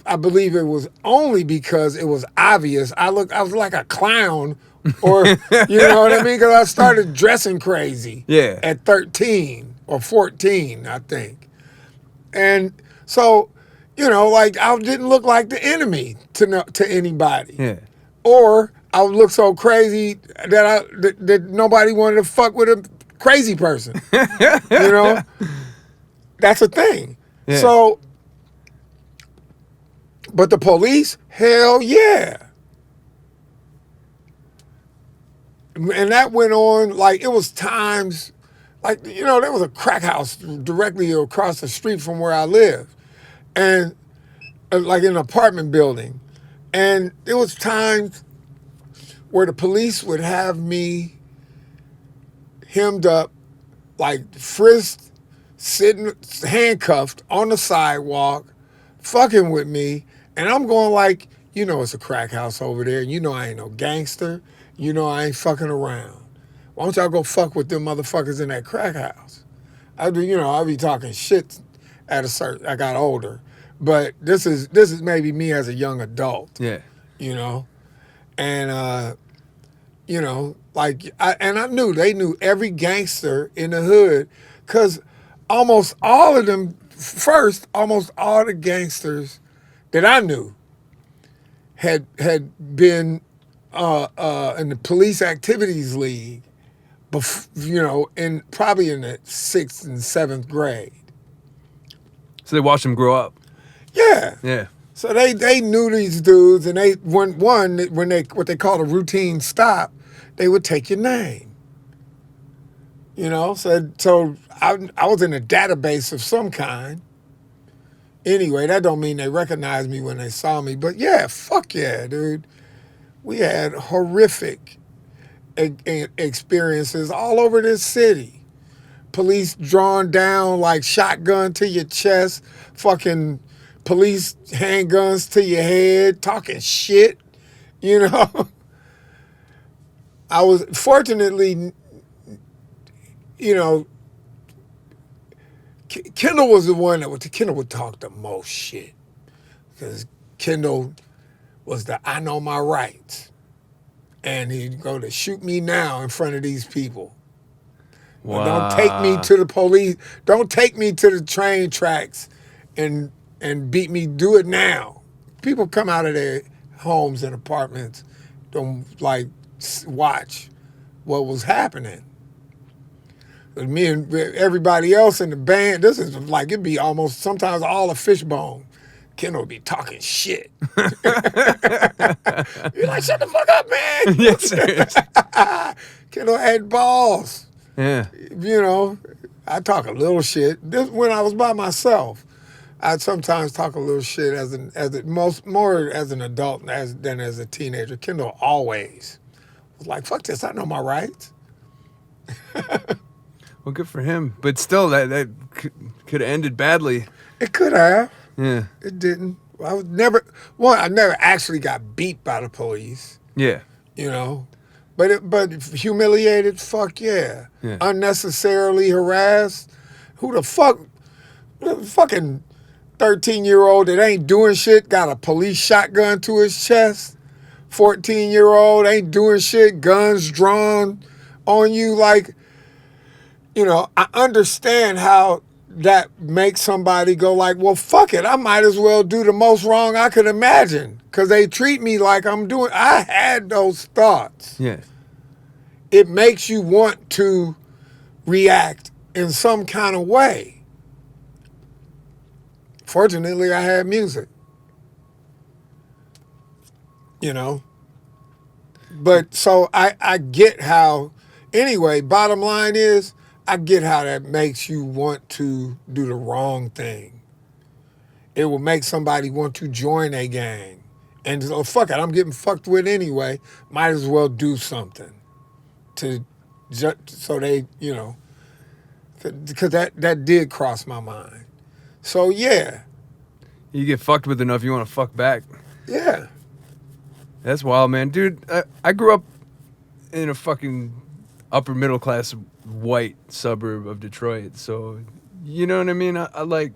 I believe it was only because it was obvious. I was like a clown, or you know what I mean? Because I started dressing crazy at 13 or 14, I think. And so, I didn't look like the enemy to anybody. Yeah. Or I would look so crazy that nobody wanted to fuck with a crazy person. That's a thing. Yeah. So, but the police, hell yeah. And that went on, it was times, there was a crack house directly across the street from where I live. And, in an apartment building. And there was times where the police would have me hemmed up, frisked, sitting, handcuffed on the sidewalk, fucking with me. And I'm going it's a crack house over there. I ain't no gangster. I ain't fucking around. Why don't y'all go fuck with them motherfuckers in that crack house? I'd be talking shit I got older. But this is maybe me as a young adult. Yeah. And, I knew, they knew every gangster in the hood, because almost all the gangsters that I knew had been in the police activities league, probably in the 6th and 7th grade. So they watched them grow up. Yeah. Yeah. So they knew these dudes, and when they what they called a routine stop, they would take your name. You know, so I was in a database of some kind. Anyway, that don't mean they recognized me when they saw me, but yeah, fuck yeah, dude. We had horrific experiences all over this city. Police drawn down like shotgun to your chest, fucking police handguns to your head, talking shit, you know. I was fortunately, you know, Kendall was the one Kendall would talk the most shit, because Kendall was the I know my rights, and he'd go to shoot me now in front of these people. Wow. Don't take me to the police. Don't take me to the train tracks and beat me. Do it now. People come out of their homes and apartments, don't like watch what was happening. Me and everybody else in the band, this is like, it'd be almost sometimes all a Fishbone. Kendall would be talking shit. You're like, shut the fuck up, man. Yes, sir. Kendall had balls. Yeah. You know, I talk a little shit. This when I was by myself. I'd sometimes talk a little shit more as an adult than as a teenager. Kendall always was like, fuck this, I know my rights. Well, good for him. But still, that could have ended badly. It could have. Yeah. It didn't. I never actually got beat by the police. Yeah. You know, but humiliated. Fuck yeah. Unnecessarily harassed. Who the fuck? Fucking 13-year-old that ain't doing shit got a police shotgun to his chest. 14-year-old ain't doing shit, guns drawn on you. Like, you know, I understand how that makes somebody go like, well, fuck it, I might as well do the most wrong I could imagine, because they treat me like I'm doing. I had those thoughts. Yeah. It makes you want to react in some kind of way. Fortunately, I had music. You know? But so I get how, anyway, bottom line is, I get how that makes you want to do the wrong thing. It will make somebody want to join a gang. And so, fuck it, I'm getting fucked with anyway. Might as well do something. So they, you know, because that did cross my mind. So, yeah. You get fucked with enough, you want to fuck back. Yeah. That's wild, man. Dude, I grew up in a fucking upper middle class white suburb of Detroit. So, you know what I mean? I like,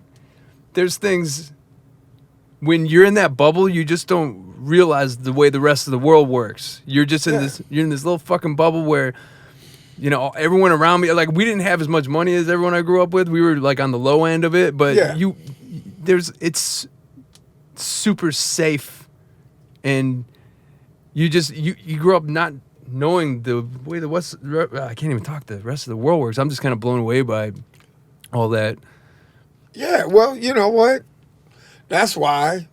there's things, when you're in that bubble, you just don't realize the way the rest of the world works. You're just in you're in this little fucking bubble where, you know, everyone around me, like, we didn't have as much money as everyone I grew up with. We were like on the low end of it, but it's super safe, and you grew up not knowing the way I can't even talk the rest of the world works. I'm just kind of blown away by all that. Yeah, well, you know what? That's why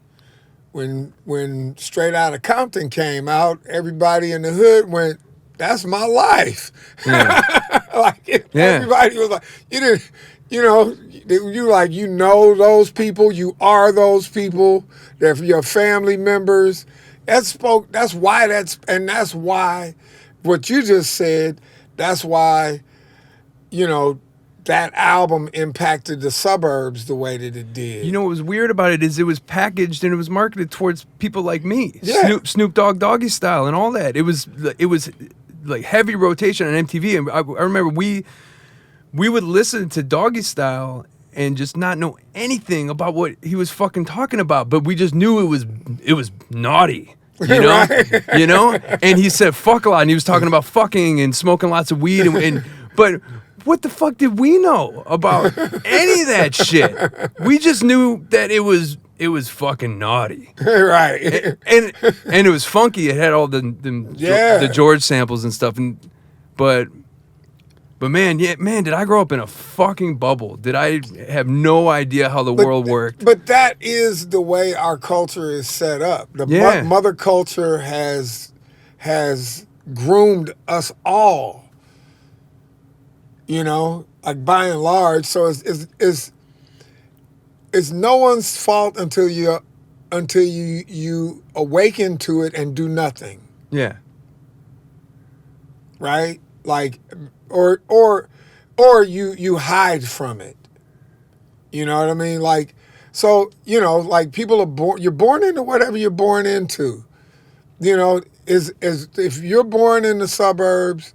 when Straight Outta Compton came out, everybody in the hood went, that's my life. Yeah. Everybody was like, you know those people, you are those people, they're your family members. That's why what you just said, that's why, you know, that album impacted the suburbs the way that it did. You know what was weird about it is it was packaged and it was marketed towards people like me. Yeah. Snoop Dogg Doggy Style and all that. It was like heavy rotation on MTV. And I remember we would listen to Doggy Style and just not know anything about what he was fucking talking about, but we just knew it was naughty. You know, Right. You know, and he said fuck a lot, and he was talking about fucking and smoking lots of weed, but what the fuck did we know about any of that shit? We just knew that it was fucking naughty, Right. and it was funky. It had all the George samples and stuff, but But man, did I grow up in a fucking bubble? Did I have no idea how the world worked? But that is the way our culture is set up. The Yeah. mother culture has groomed us all. You know, like by and large. So it's no one's fault until you awaken to it and do nothing. Yeah. Right? Like, or you hide from it. You know what I mean? Like, so, you know, like people are born, you're born into whatever you're born into. You know, is if you're born in the suburbs,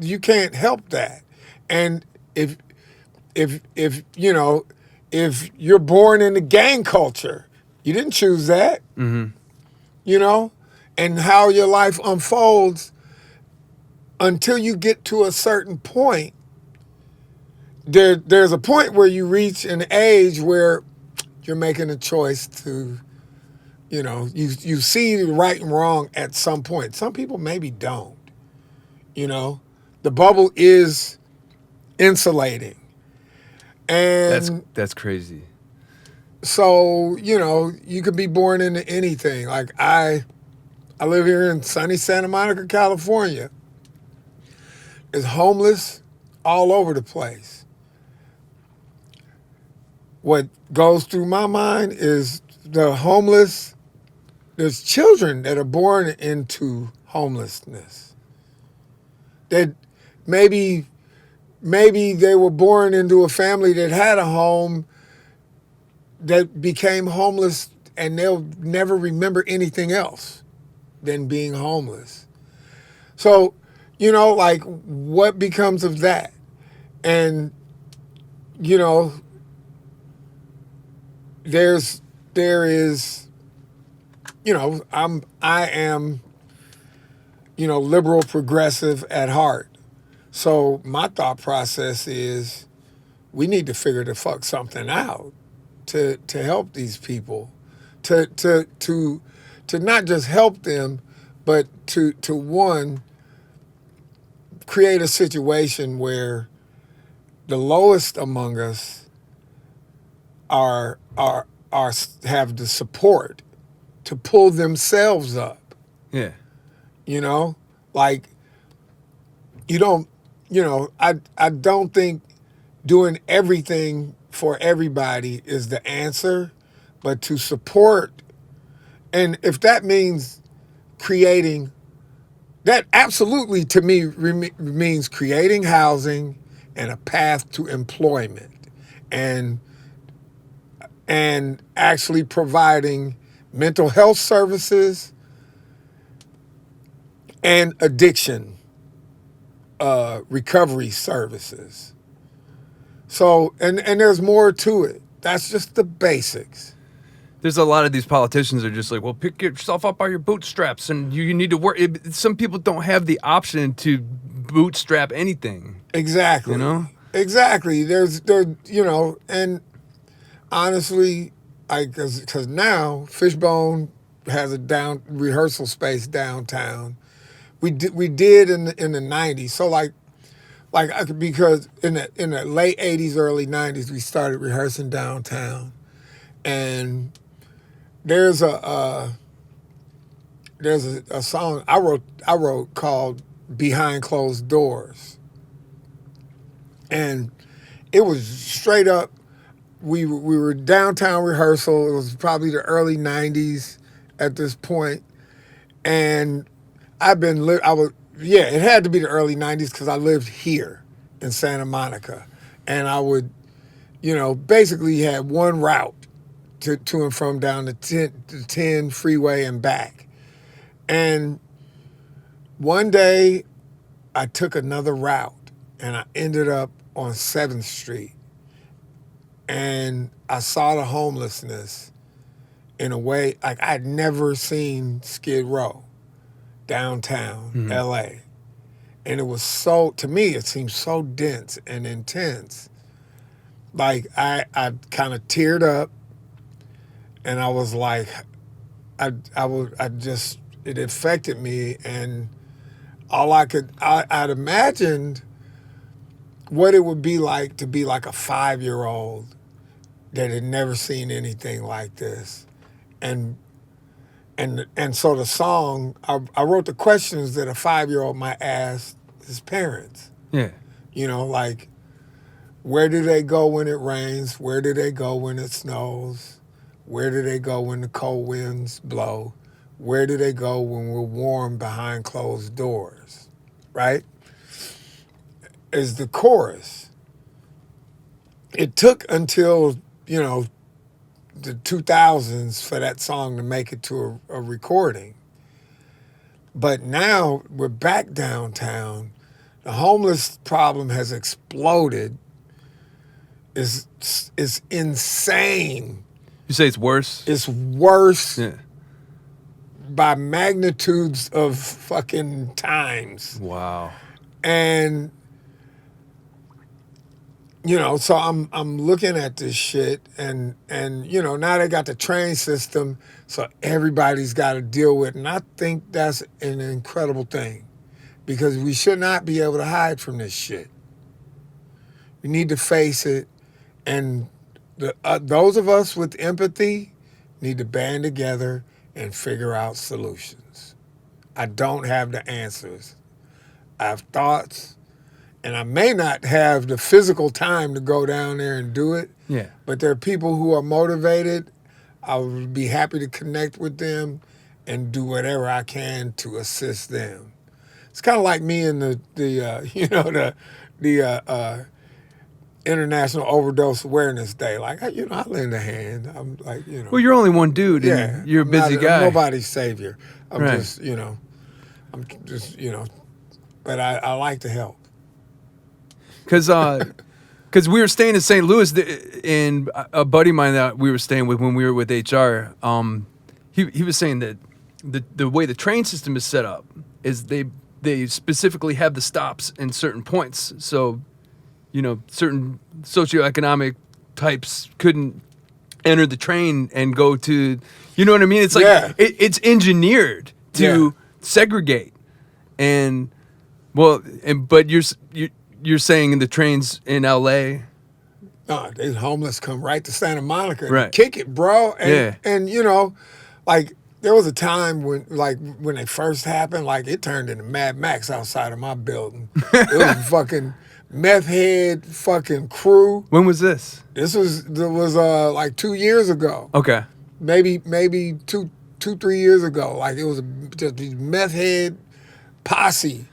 you can't help that. And if you know, if you're born in the gang culture, you didn't choose that. Mm-hmm. You know, and how your life unfolds until you get to a certain point. There's a point where you reach an age where you're making a choice to, you know, you see the right and wrong at some point. Some people maybe don't. You know, the bubble is insulating. And that's crazy. so, you know, you could be born into anything. Like I live here in sunny Santa Monica, California. There's homeless all over the place. What goes through my mind is the homeless. There's children that are born into homelessness. That maybe they were born into a family that had a home that became homeless, and they'll never remember anything else than being homeless. So, you know, like, what becomes of that? And, you know, there is, you know, I am, you know, liberal progressive at heart. So my thought process is we need to figure the fuck something out to help these people, to not just help them, but to one, create a situation where the lowest among us are have the support to pull themselves up. Yeah. You know, like you don't, you know, I don't think doing everything for everybody is the answer, but to support, and if that means creating, that absolutely to me means creating housing and a path to employment, and actually providing mental health services and addiction recovery services. So, and there's more to it. That's just the basics. There's a lot of these politicians are just like, well, pick yourself up by your bootstraps, and you need to work. Some people don't have the option to bootstrap anything. Exactly. You know? Exactly. There's, you know, and honestly, because now Fishbone has a rehearsal space downtown. We did in the 90s. So like because in the late 80s, early 90s, we started rehearsing downtown, and there's a song I wrote called "Behind Closed Doors," and it was straight up. We were downtown rehearsal. It was probably the early 90s at this point, and it had to be the early 90s because I lived here in Santa Monica. And I would, you know, basically had one route to and from down the 10 freeway and back. And one day I took another route and I ended up on 7th Street. And I saw the homelessness in a way like I'd never seen Skid Row. Downtown LA. And it was to me, it seemed so dense and intense. Like I kind of teared up, and I was like, it affected me, and I'd imagined what it would be like to be like a 5-year-old that had never seen anything like this. And so the song, I wrote the questions that a 5-year-old might ask his parents. Yeah. You know, like, where do they go when it rains? Where do they go when it snows? Where do they go when the cold winds blow? Where do they go when we're warm behind closed doors? Right? Is the chorus. It took until, you know, the 2000s for that song to make it to a recording. But now we're back downtown. The homeless problem has exploded. It's insane. You say it's worse? It's worse Yeah. by magnitudes of fucking times. Wow. And you know, so I'm looking at this shit, and you know, now they got the train system, so everybody's got to deal with it. And I think that's an incredible thing, because we should not be able to hide from this shit. We need to face it, and those of us with empathy need to band together and figure out solutions. I don't have the answers. I have thoughts. And I may not have the physical time to go down there and do it. Yeah. But there are people who are motivated. I would be happy to connect with them and do whatever I can to assist them. It's kind of like me and the International Overdose Awareness Day. Like, I lend a hand. I'm like, you know. Well, you're only one dude, and Yeah, you're a busy guy. I'm nobody's savior. I'm Right. just, but I like to help. Because we were staying in St. Louis, and a buddy of mine that we were staying with when we were with HR, he was saying that the way the train system is set up is they specifically have the stops in certain points. So, you know, certain socioeconomic types couldn't enter the train and go to, you know what I mean? It's like, Yeah. it's engineered to segregate. And, well, but you're saying in the trains in LA. No, these homeless come right to Santa Monica and Right. kick it, bro. And, Yeah. and you know, like, there was a time when they first happened, like, it turned into Mad Max outside of my building. It was a fucking meth head fucking crew. When was this? There was like 2 years ago. Okay. Maybe 3 years ago. Like, it was just these meth head posse,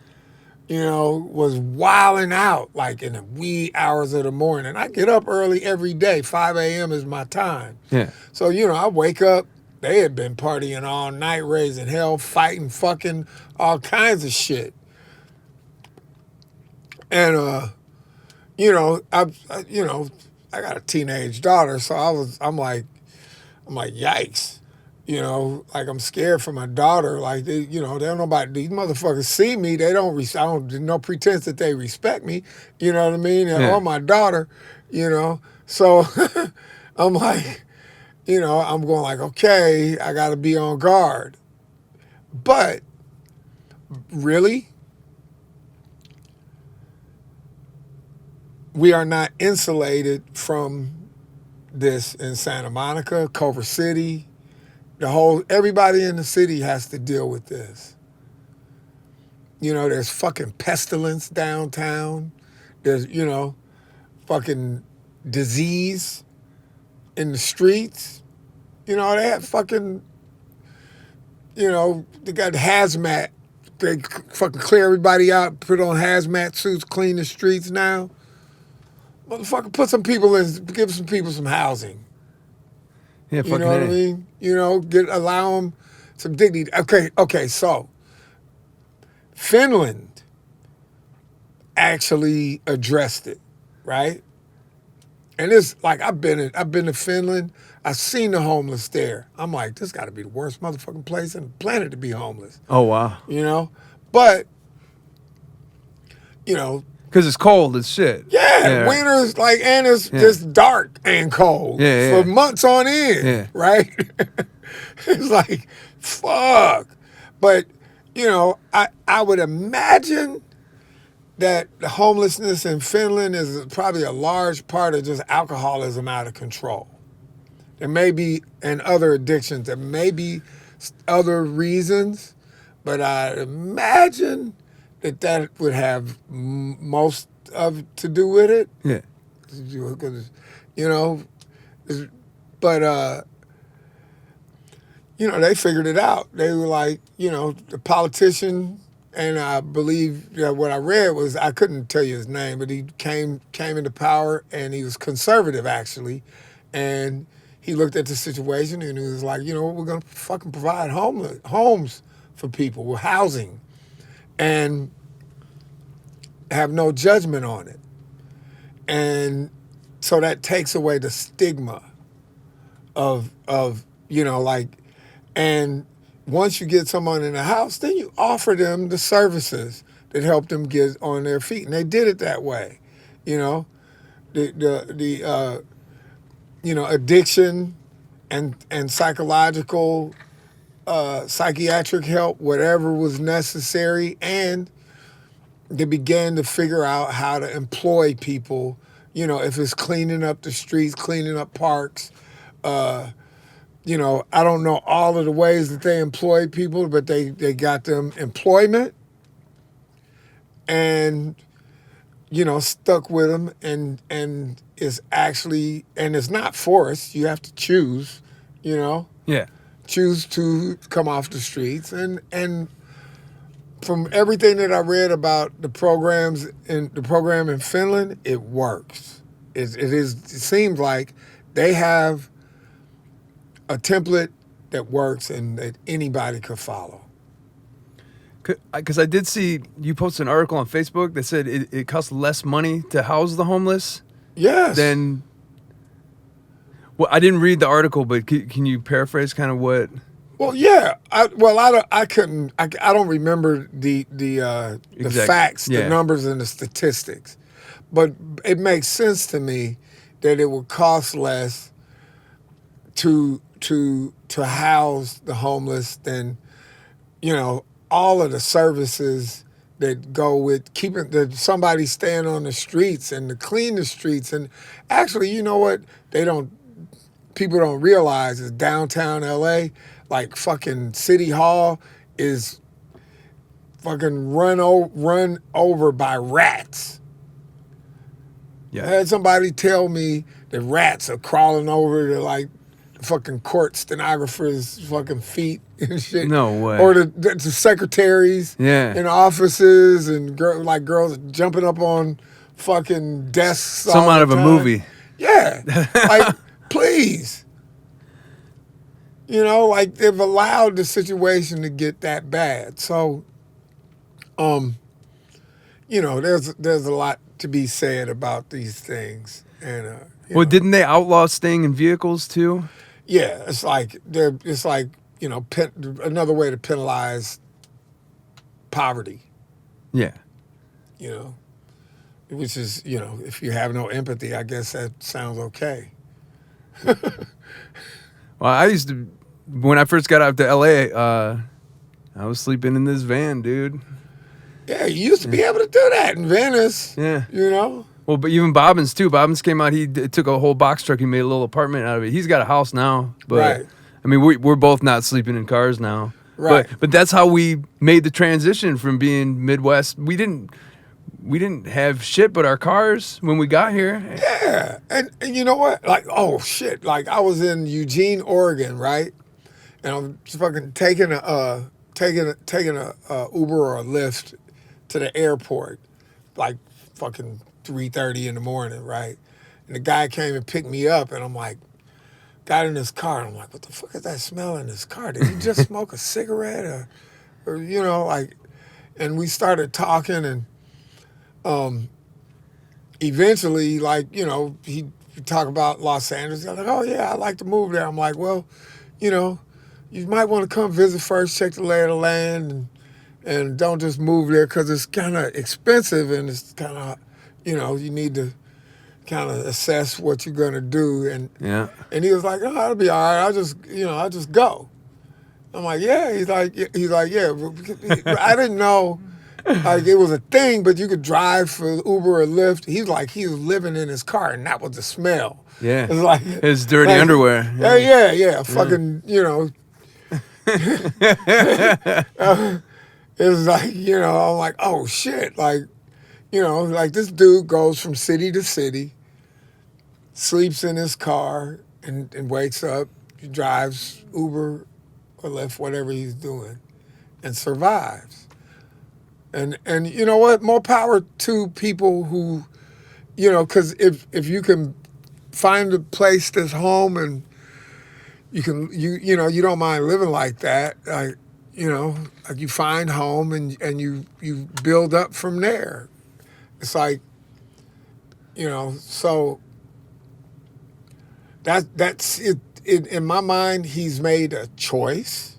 you know, was wilding out like in the wee hours of the morning. I get up early every day. 5 a.m. is my time. Yeah. So, you know, I wake up. They had been partying all night, raising hell, fighting, fucking, all kinds of shit. And, you know, I got a teenage daughter, so I'm like, yikes. You know, like, I'm scared for my daughter. Like, they don't nobody, these motherfuckers see me. I don't, no pretense that they respect me. You know what I mean? Yeah. Or my daughter, you know. So I'm like, you know, I'm going like, okay, I got to be on guard. But really, we are not insulated from this in Santa Monica, Culver City. Everybody in the city has to deal with this. You know, there's fucking pestilence downtown. There's, you know, fucking disease in the streets. You know, they have fucking, you know, they got hazmat. They fucking clear everybody out, put on hazmat suits, clean the streets now. Motherfucker, give some people some housing. Yeah, You know what I mean? You know, allow them some dignity. Okay, so Finland actually addressed it, right? And it's like, I've been to Finland. I've seen the homeless there. I'm like, this got to be the worst motherfucking place on the planet to be homeless. Oh, wow. You know? But, you know, Because it's cold as shit. yeah, winter's like, and it's just dark and cold for months on end, right? It's like, fuck. But, you know, I would imagine that the homelessness in Finland is probably a large part of just alcoholism out of control. There may be, and other addictions, there may be other reasons, but I imagine that would have most of to do with it. Yeah. You know, but they figured it out. They were like, the politician, and I believe what I read was, I couldn't tell you his name, but he came into power, and he was conservative actually, and he looked at the situation and he was like, we're gonna fucking provide homes for people with housing, and have no judgment on it, and so that takes away the stigma of and once you get someone in the house, then you offer them the services that help them get on their feet, and they did it that way. The addiction and psychological, psychiatric help, whatever was necessary, and they began to figure out how to employ people. If it's cleaning up the streets, cleaning up parks. I don't know all of the ways that they employ people, but they got them employment, and stuck with them, and it's actually, and it's not forced. You have to choose, Yeah. choose to come off the streets, and from everything that I read about the program in Finland, it works. It seems like they have a template that works and that anybody could follow. Because I did see you posted an article on Facebook that said it costs less money to house the homeless. Yes. Than. Well, I didn't read the article, but can you paraphrase kind of what? Well, yeah. I don't remember the facts, the numbers, and the statistics, but it makes sense to me that it would cost less to house the homeless than all of the services that go with keeping somebody staying on the streets and to clean the streets. And actually, you know what people don't realize is downtown LA, like fucking City Hall, is fucking run over by rats. Yeah. I had somebody tell me that rats are crawling over to like fucking court stenographers' fucking feet and shit. No way. Or the secretaries in offices, and girls jumping up on fucking desks. Some out of a movie. Yeah. Like, please. They've allowed the situation to get that bad. So, there's a lot to be said about these things. And didn't they outlaw staying in vehicles too? Yeah, it's like another way to penalize poverty. Yeah. Which is, if you have no empathy, I guess that sounds okay. Well, I used to, when I first got out to LA, I was sleeping in this van, dude. Yeah, you used to be able to do that in Venice. Yeah. Well, but even Bobbins too. Bobbins came out. He took a whole box truck. He made a little apartment out of it. He's got a house now. But, right. I mean, we're both not sleeping in cars now. Right. But that's how we made the transition from being Midwest. We didn't have shit but our cars when we got here. Yeah, and you know what? Like, oh shit! Like, I was in Eugene, Oregon, right? And I'm fucking taking a Uber or a Lyft to the airport, like fucking 3:30 in the morning, right? And the guy came and picked me up, and I'm like, got in his car, and I'm like, what the fuck is that smell in his car? Did he just smoke a cigarette, or and we started talking, and eventually, he talk about Los Angeles. I'm like, oh yeah, I'd like to move there. I'm like, well, you might want to come visit first, check the lay of the land, and don't just move there because it's kind of expensive, and it's kind of, you need to kind of assess what you're gonna do. And he was like, oh, that'll be all right. I'll just go. I'm like, yeah. He's like, yeah. I didn't know Like it was a thing, but you could drive for Uber or Lyft. He was living in his car, and that was the smell. Yeah. It's like his dirty underwear. Yeah. Fucking, it's like, I'm like, oh shit. Like, like this dude goes from city to city, sleeps in his car, and wakes up, he drives Uber or Lyft, whatever he's doing, and survives. And you know what? More power to people who, because if you can find a place that's home and you don't mind living like that, like you find home and you build up from there. It's like, so that's it. In my mind, he's made a choice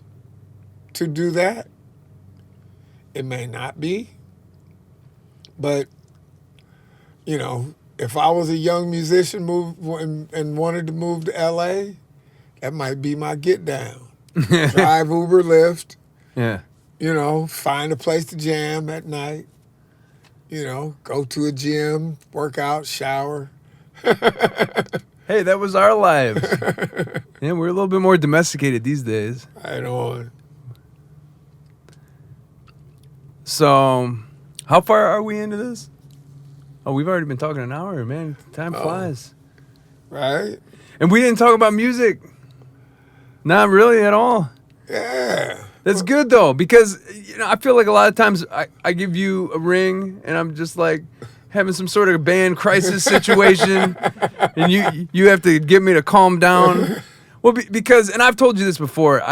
to do that. It may not be, but if I was a young musician and wanted to move to LA, that might be my get down. Drive Uber, Lyft. Yeah. Find a place to jam at night. Go to a gym, work out, shower. Hey, that was our lives. Yeah, we're a little bit more domesticated these days. Right on. So, how far are we into this? Oh, we've already been talking an hour, man. Time flies. Right? And we didn't talk about music. Not really at all. Yeah. That's good, though, because, I feel like a lot of times I give you a ring, and I'm just like having some sort of band crisis situation, and you have to get me to calm down. Well, because, and I've told you this before,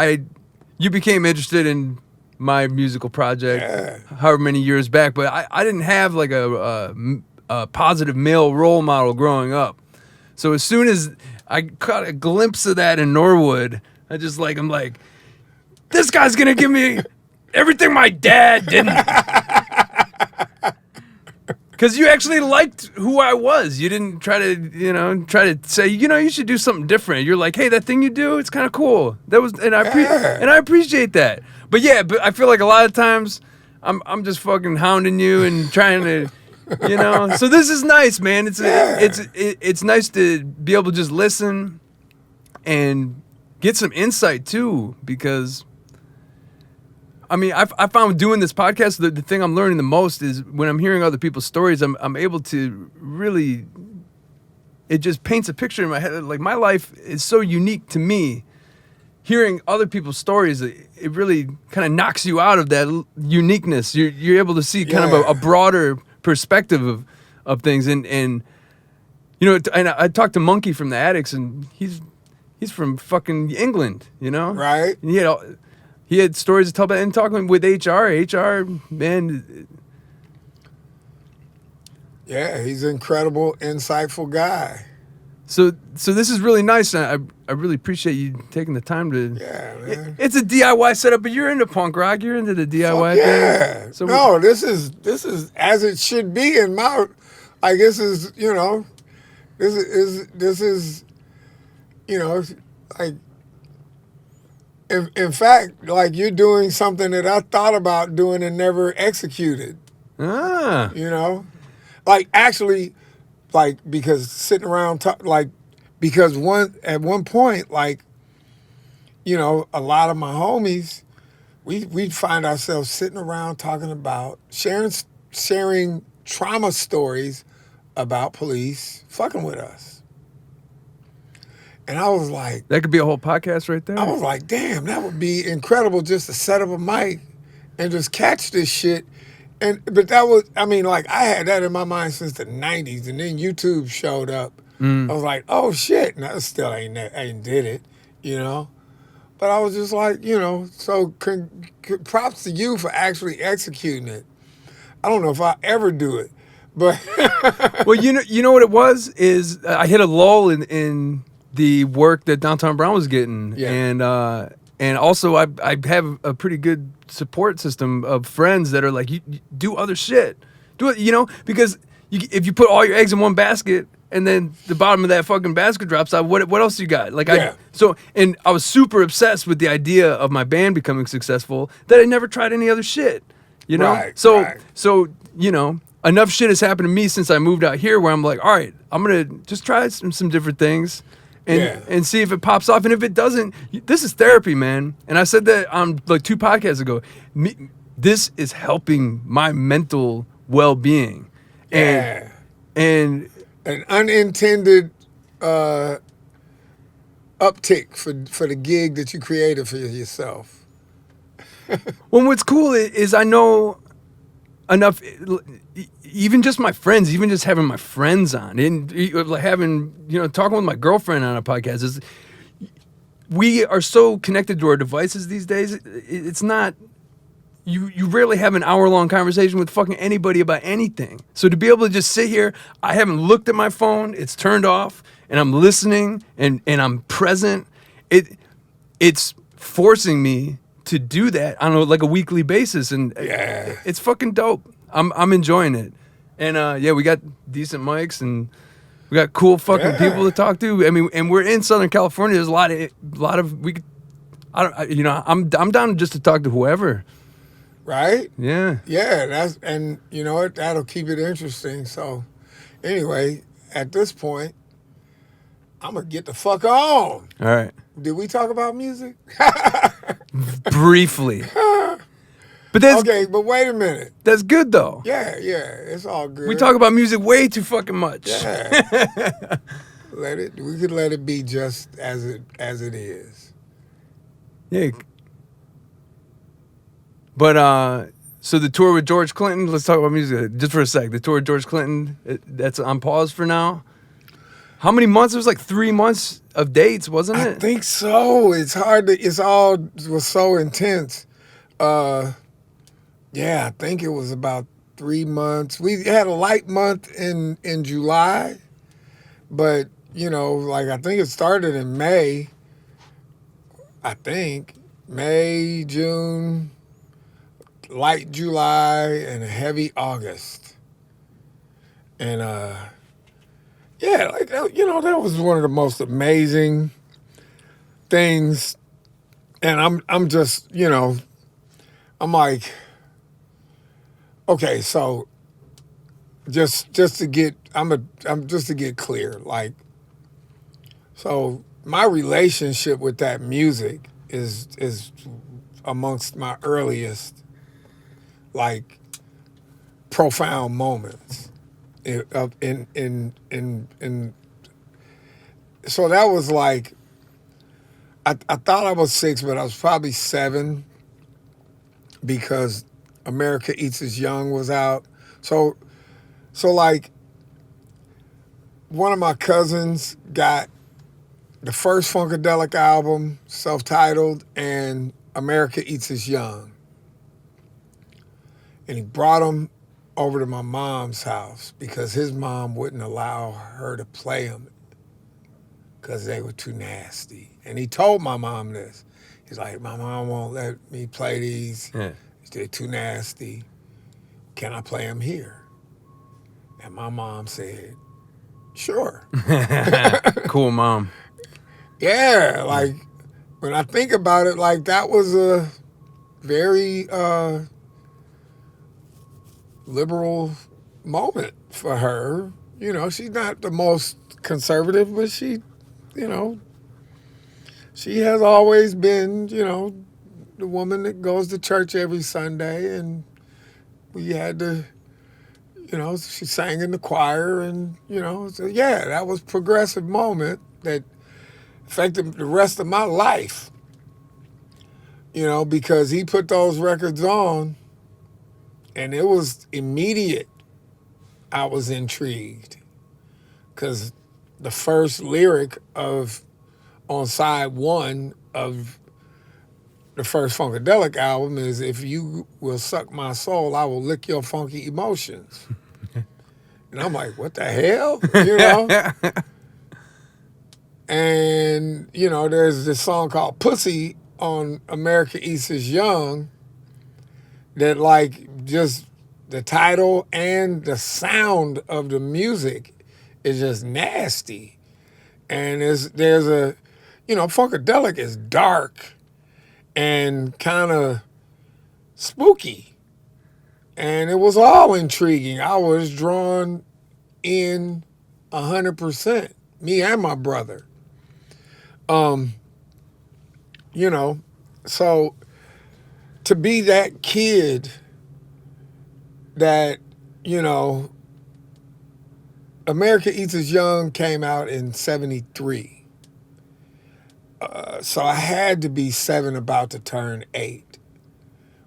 you became interested in my musical project however many years back, but I didn't have like a positive male role model growing up. So as soon as I caught a glimpse of that in Norwood, I'm like, this guy's gonna give me everything my dad didn't. Because you actually liked who I was. You didn't try to say, you should do something different. You're like, hey, that thing you do, it's kind of cool. And I appreciate that. But I feel like a lot of times I'm just fucking hounding you and trying to, So this is nice, man. It's nice to be able to just listen and get some insight too, because I found doing this podcast, the thing I'm learning the most is when I'm hearing other people's stories, I'm able to really, it just paints a picture in my head. Like my life is so unique to me. Hearing other people's stories, it really kind of knocks you out of that uniqueness. You're able to see kind of a broader perspective of things. And and I talked to Monkey from the Addicts, and he's from fucking England, Right. And he had stories to tell about, and talking with HR, man. Yeah, he's an incredible, insightful guy. So this is really nice. And I really appreciate you taking the time to. Yeah, man. It's a DIY setup, but you're into punk rock. You're into the DIY thing. Yeah. So no, this is as it should be in my. Like this is this is like. In fact, like you're doing something that I thought about doing and never executed. Like actually, like because sitting around because at one point, like, a lot of my homies, we'd find ourselves sitting around talking about sharing trauma stories about police fucking with us. And I was like... That could be a whole podcast right there. I was like, damn, that would be incredible just to set up a mic and just catch this shit. But that was, I had that in my mind since the 90s, and then YouTube showed up. I was like, oh shit, and I still ain't did it, But I was just like, so props to you for actually executing it. I don't know if I ever do it, but... Well, you know what it was? Is I hit a lull in the work that Downtown Brown was getting. Yeah. And also I have a pretty good support system of friends that are like, you do other shit. Do it, because if you put all your eggs in one basket and then the bottom of that fucking basket drops out, what else you got? Like and I was super obsessed with the idea of my band becoming successful that I never tried any other shit. You know? Right, So right. so, you know, enough shit has happened to me since I moved out here where I'm like, all right, I'm gonna just try some different things Yeah. and see if it pops off. And if it doesn't, this is therapy, man. And I said that on like 2 podcasts ago. This is helping my mental well-being. Yeah. And An unintended uptick for the gig that you created for yourself. well, what's cool is I know enough, even just my friends, even just having my friends on, and like having, you know, talking with my girlfriend on a podcast is, we are so connected to our devices these days. It's not, you rarely have an hour-long conversation with fucking anybody about anything. So to be able to just sit here, I haven't looked at my phone, it's turned off, and I'm listening and I'm present. It's forcing me to do that on like a weekly basis, and Yeah. it's fucking dope. I'm enjoying it, and yeah, we got decent mics and we got cool fucking Yeah. people to talk to. I mean, and we're in Southern California. There's a lot of we could, you know, I'm down just to talk to whoever. Right? Yeah. Yeah, and you know what? That'll keep it interesting. So anyway, at this point, I'm gonna get the fuck on. All right. Did we talk about music? Briefly. But that's Okay, but wait a minute. that's good though. Yeah, it's all good. We talk about music way too fucking much. Yeah. We could let it be just as it is. Yeah. But so the tour with George Clinton, let's talk about music just for a sec. The tour with George Clinton, that's on pause for now. How many months? It was like 3 months of dates, wasn't I it? think so. It's hard to. It was so intense. Yeah, I think it was about 3 months. We had a light month in July, but you know, like I think it started in May. I think May, June, light July, and a heavy August. And yeah, like you know, that was one of the most amazing things. And I'm just, you know, I'm like, okay, so just to get just to get clear, like, so my relationship with that music is amongst my earliest, like, profound moments in so that was like, I thought I was 6, but I was probably 7 because America Eats Its Young was out. So like, one of my cousins got the first Funkadelic album, self-titled, and America Eats Its Young. And he brought them over to my mom's house because his mom wouldn't allow her to play them because they were too nasty. And he told my mom this. He's like, my mom won't let me play these. Yeah. They're too nasty. Can I play them here? And my mom said, sure. Cool mom. Yeah, like, when I think about it, like, that was a very liberal moment for her. You know, she's not the most conservative, but she, you know, she has always been, you know, the woman that goes to church every Sunday, and we had to, you know, she sang in the choir, and, you know, so yeah, that was a progressive moment that affected the rest of my life, you know, because he put those records on, and it was immediate. I was intrigued, because the first lyric on side 1 of the first Funkadelic album is, if you will suck my soul, I will lick your funky emotions. And I'm like, what the hell? You know? And, you know, there's this song called Pussy on America Eats Its Young that, like, just the title and the sound of the music is just nasty. And there's a, you know, Funkadelic is dark and kind of spooky. And it was all intriguing. I was drawn in 100%, me and my brother. You know, so to be that kid that, you know, America Eats Us Young came out in 73. So I had to be 7, about to turn 8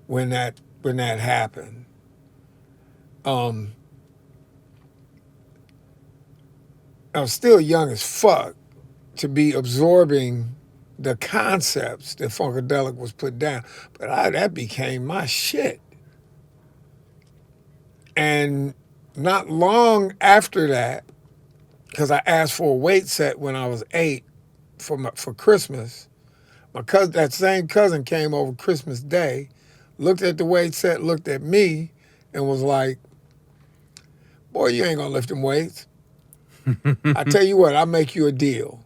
when that happened. I was still young as fuck to be absorbing the concepts that Funkadelic was put down, but that became my shit. And not long after that, because I asked for a weight set when I was 8 for Christmas, my cousin, that same cousin, came over Christmas Day, looked at the weight set, looked at me, and was like, "Boy, you ain't gonna lift them weights. I tell you what, I'll make you a deal."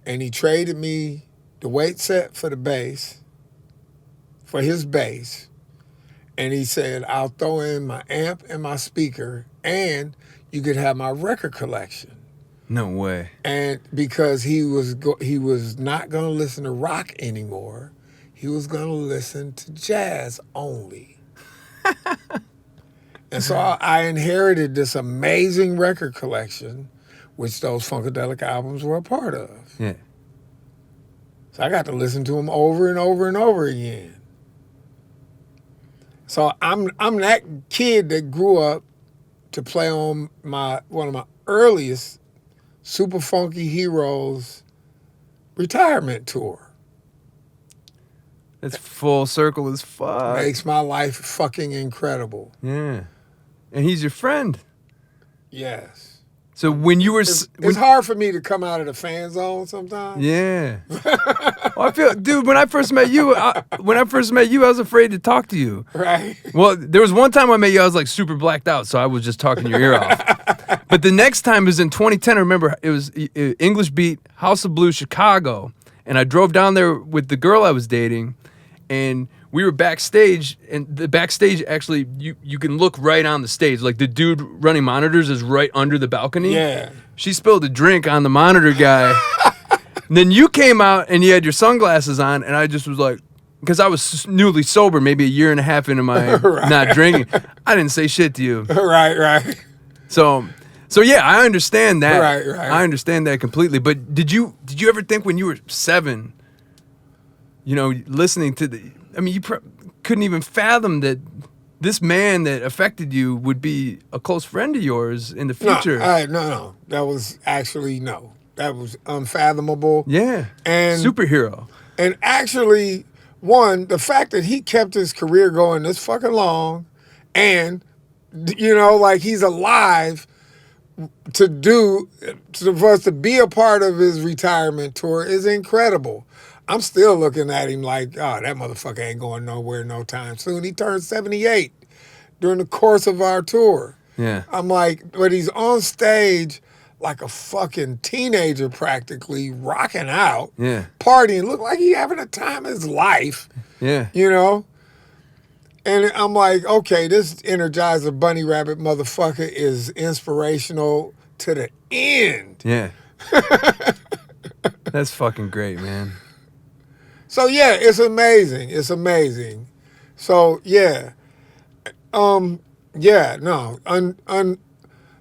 And he traded me the weight set for the bass, for his bass. And he said, "I'll throw in my amp and my speaker, and you could have my record collection." No way. And because he was not going to listen to rock anymore, he was going to listen to jazz only. And so I inherited this amazing record collection, which those Funkadelic albums were a part of. Yeah. So I got to listen to them over and over and over again. So I'm that kid that grew up to play on one of my earliest Super Funky Heroes retirement tour. It's full circle as fuck. Makes my life fucking incredible. Yeah. And he's your friend. Yes. So when you were... It's hard for me to come out of the fan zone sometimes. Yeah. Well, I feel... Dude, when I first met you, I was afraid to talk to you. Right. Well, there was one time I met you, I was like super blacked out, so I was just talking your ear off. But the next time was in 2010. I remember it was English Beat, House of Blues, Chicago. And I drove down there with the girl I was dating, and we were backstage, and the backstage, actually, you can look right on the stage. Like, the dude running monitors is right under the balcony. Yeah. She spilled a drink on the monitor guy. And then you came out, and you had your sunglasses on, and I just was like, because I was newly sober, maybe a year and a half into my Right. not drinking. I didn't say shit to you. Right. So yeah, I understand that. Right. I understand that completely. But did you ever think when you were 7, you know, listening to you couldn't even fathom that this man that affected you would be a close friend of yours in the future? No. That was actually, no. That was unfathomable. Yeah. And superhero. And actually, one, the fact that he kept his career going this fucking long, and, you know, like, he's alive for us to be a part of his retirement tour is incredible. I'm still looking at him like, oh, that motherfucker ain't going nowhere no time soon. He turned 78 during the course of our tour. Yeah. I'm like, but he's on stage like a fucking teenager practically, rocking out, partying, look like he having a time of his life. Yeah. You know? And I'm like, okay, this Energizer Bunny Rabbit motherfucker is inspirational to the end. Yeah. That's fucking great, man. So yeah, it's amazing. It's amazing. So yeah.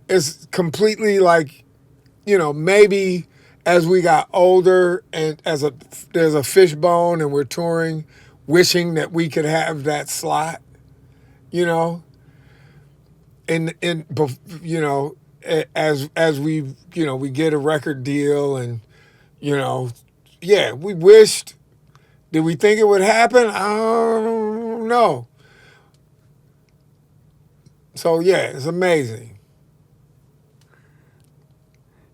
It's completely like, you know, maybe as we got older and there's a Fishbone and we're touring, wishing that we could have that slot, you know, and you know, as we, you know, we get a record deal and, you know, yeah, we wished. Did we think it would happen? I don't know. So yeah, it's amazing.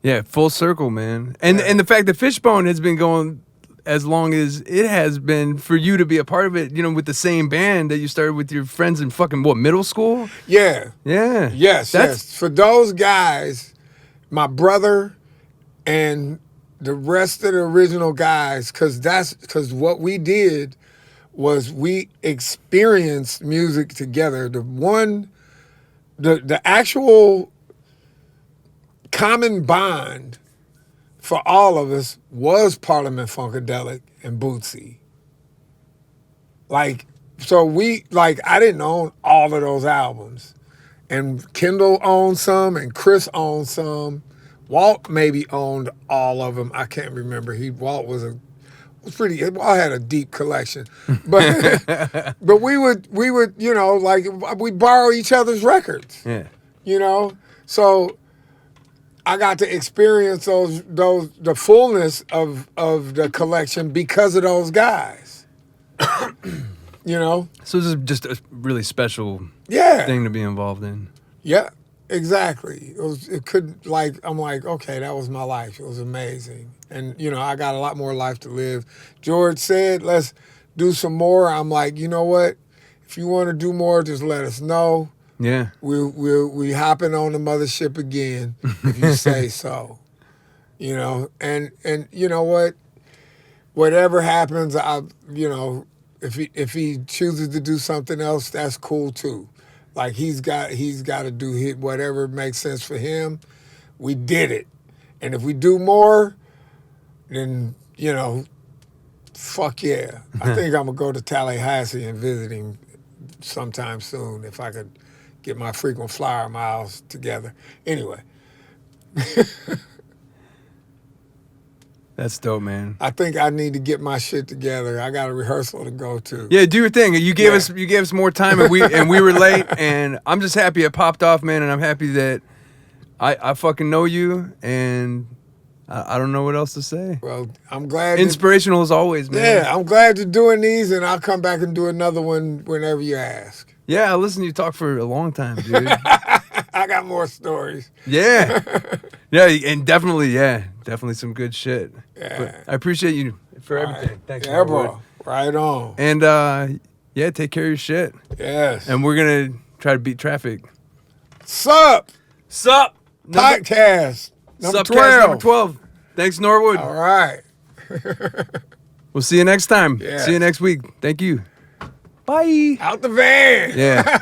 Yeah, full circle, man. And the fact that Fishbone has been going as long as it has been for you to be a part of it, you know, with the same band that you started with your friends in fucking, middle school? Yeah. Yeah. Yes. For those guys, my brother and the rest of the original guys, because what we did was we experienced music together. The actual common bond for all of us was Parliament Funkadelic and Bootsy. Like, so I didn't own all of those albums. And Kendall owned some and Chris owned some. Walt maybe owned all of them. I can't remember. Walt was had a deep collection. But but we would, we'd borrow each other's records. Yeah. So I got to experience the fullness of the collection because of those guys. So this is just a really special Yeah. thing to be involved in. Yeah, exactly. I'm like, okay, that was my life. It was amazing. And, I got a lot more life to live. George said, let's do some more. I'm like, you know what? If you want to do more, just let us know. Yeah. We hopping on the mothership again if you say so. And you know what? Whatever happens, if he chooses to do something else, that's cool too. Like he's got to do whatever makes sense for him. We did it. And if we do more, then, fuck yeah. I think I'm going to go to Tallahassee and visit him sometime soon if I could get my frequent flyer miles together. Anyway. That's dope, man. I think I need to get my shit together. I got a rehearsal to go to. Yeah, do your thing. You gave us more time, and we were late, and I'm just happy it popped off, man, and I'm happy that I fucking know you, and I don't know what else to say. Well, I'm glad. Inspirational as always, man. Yeah, I'm glad you're doing these, and I'll come back and do another one whenever you ask. Yeah, I listened to you talk for a long time, dude. I got more stories. Yeah. Yeah, and definitely some good shit. Yeah. But I appreciate you for everything. Right. Thanks, Yeah, Norwood. bro. Right on. And take care of your shit. Yes. And we're gonna try to beat traffic. Sup? Podcast number SUPcast 12. number 12. Thanks, Norwood. All right. We'll see you next time. Yeah. See you next week. Thank you. Bye. Out the van. Yeah.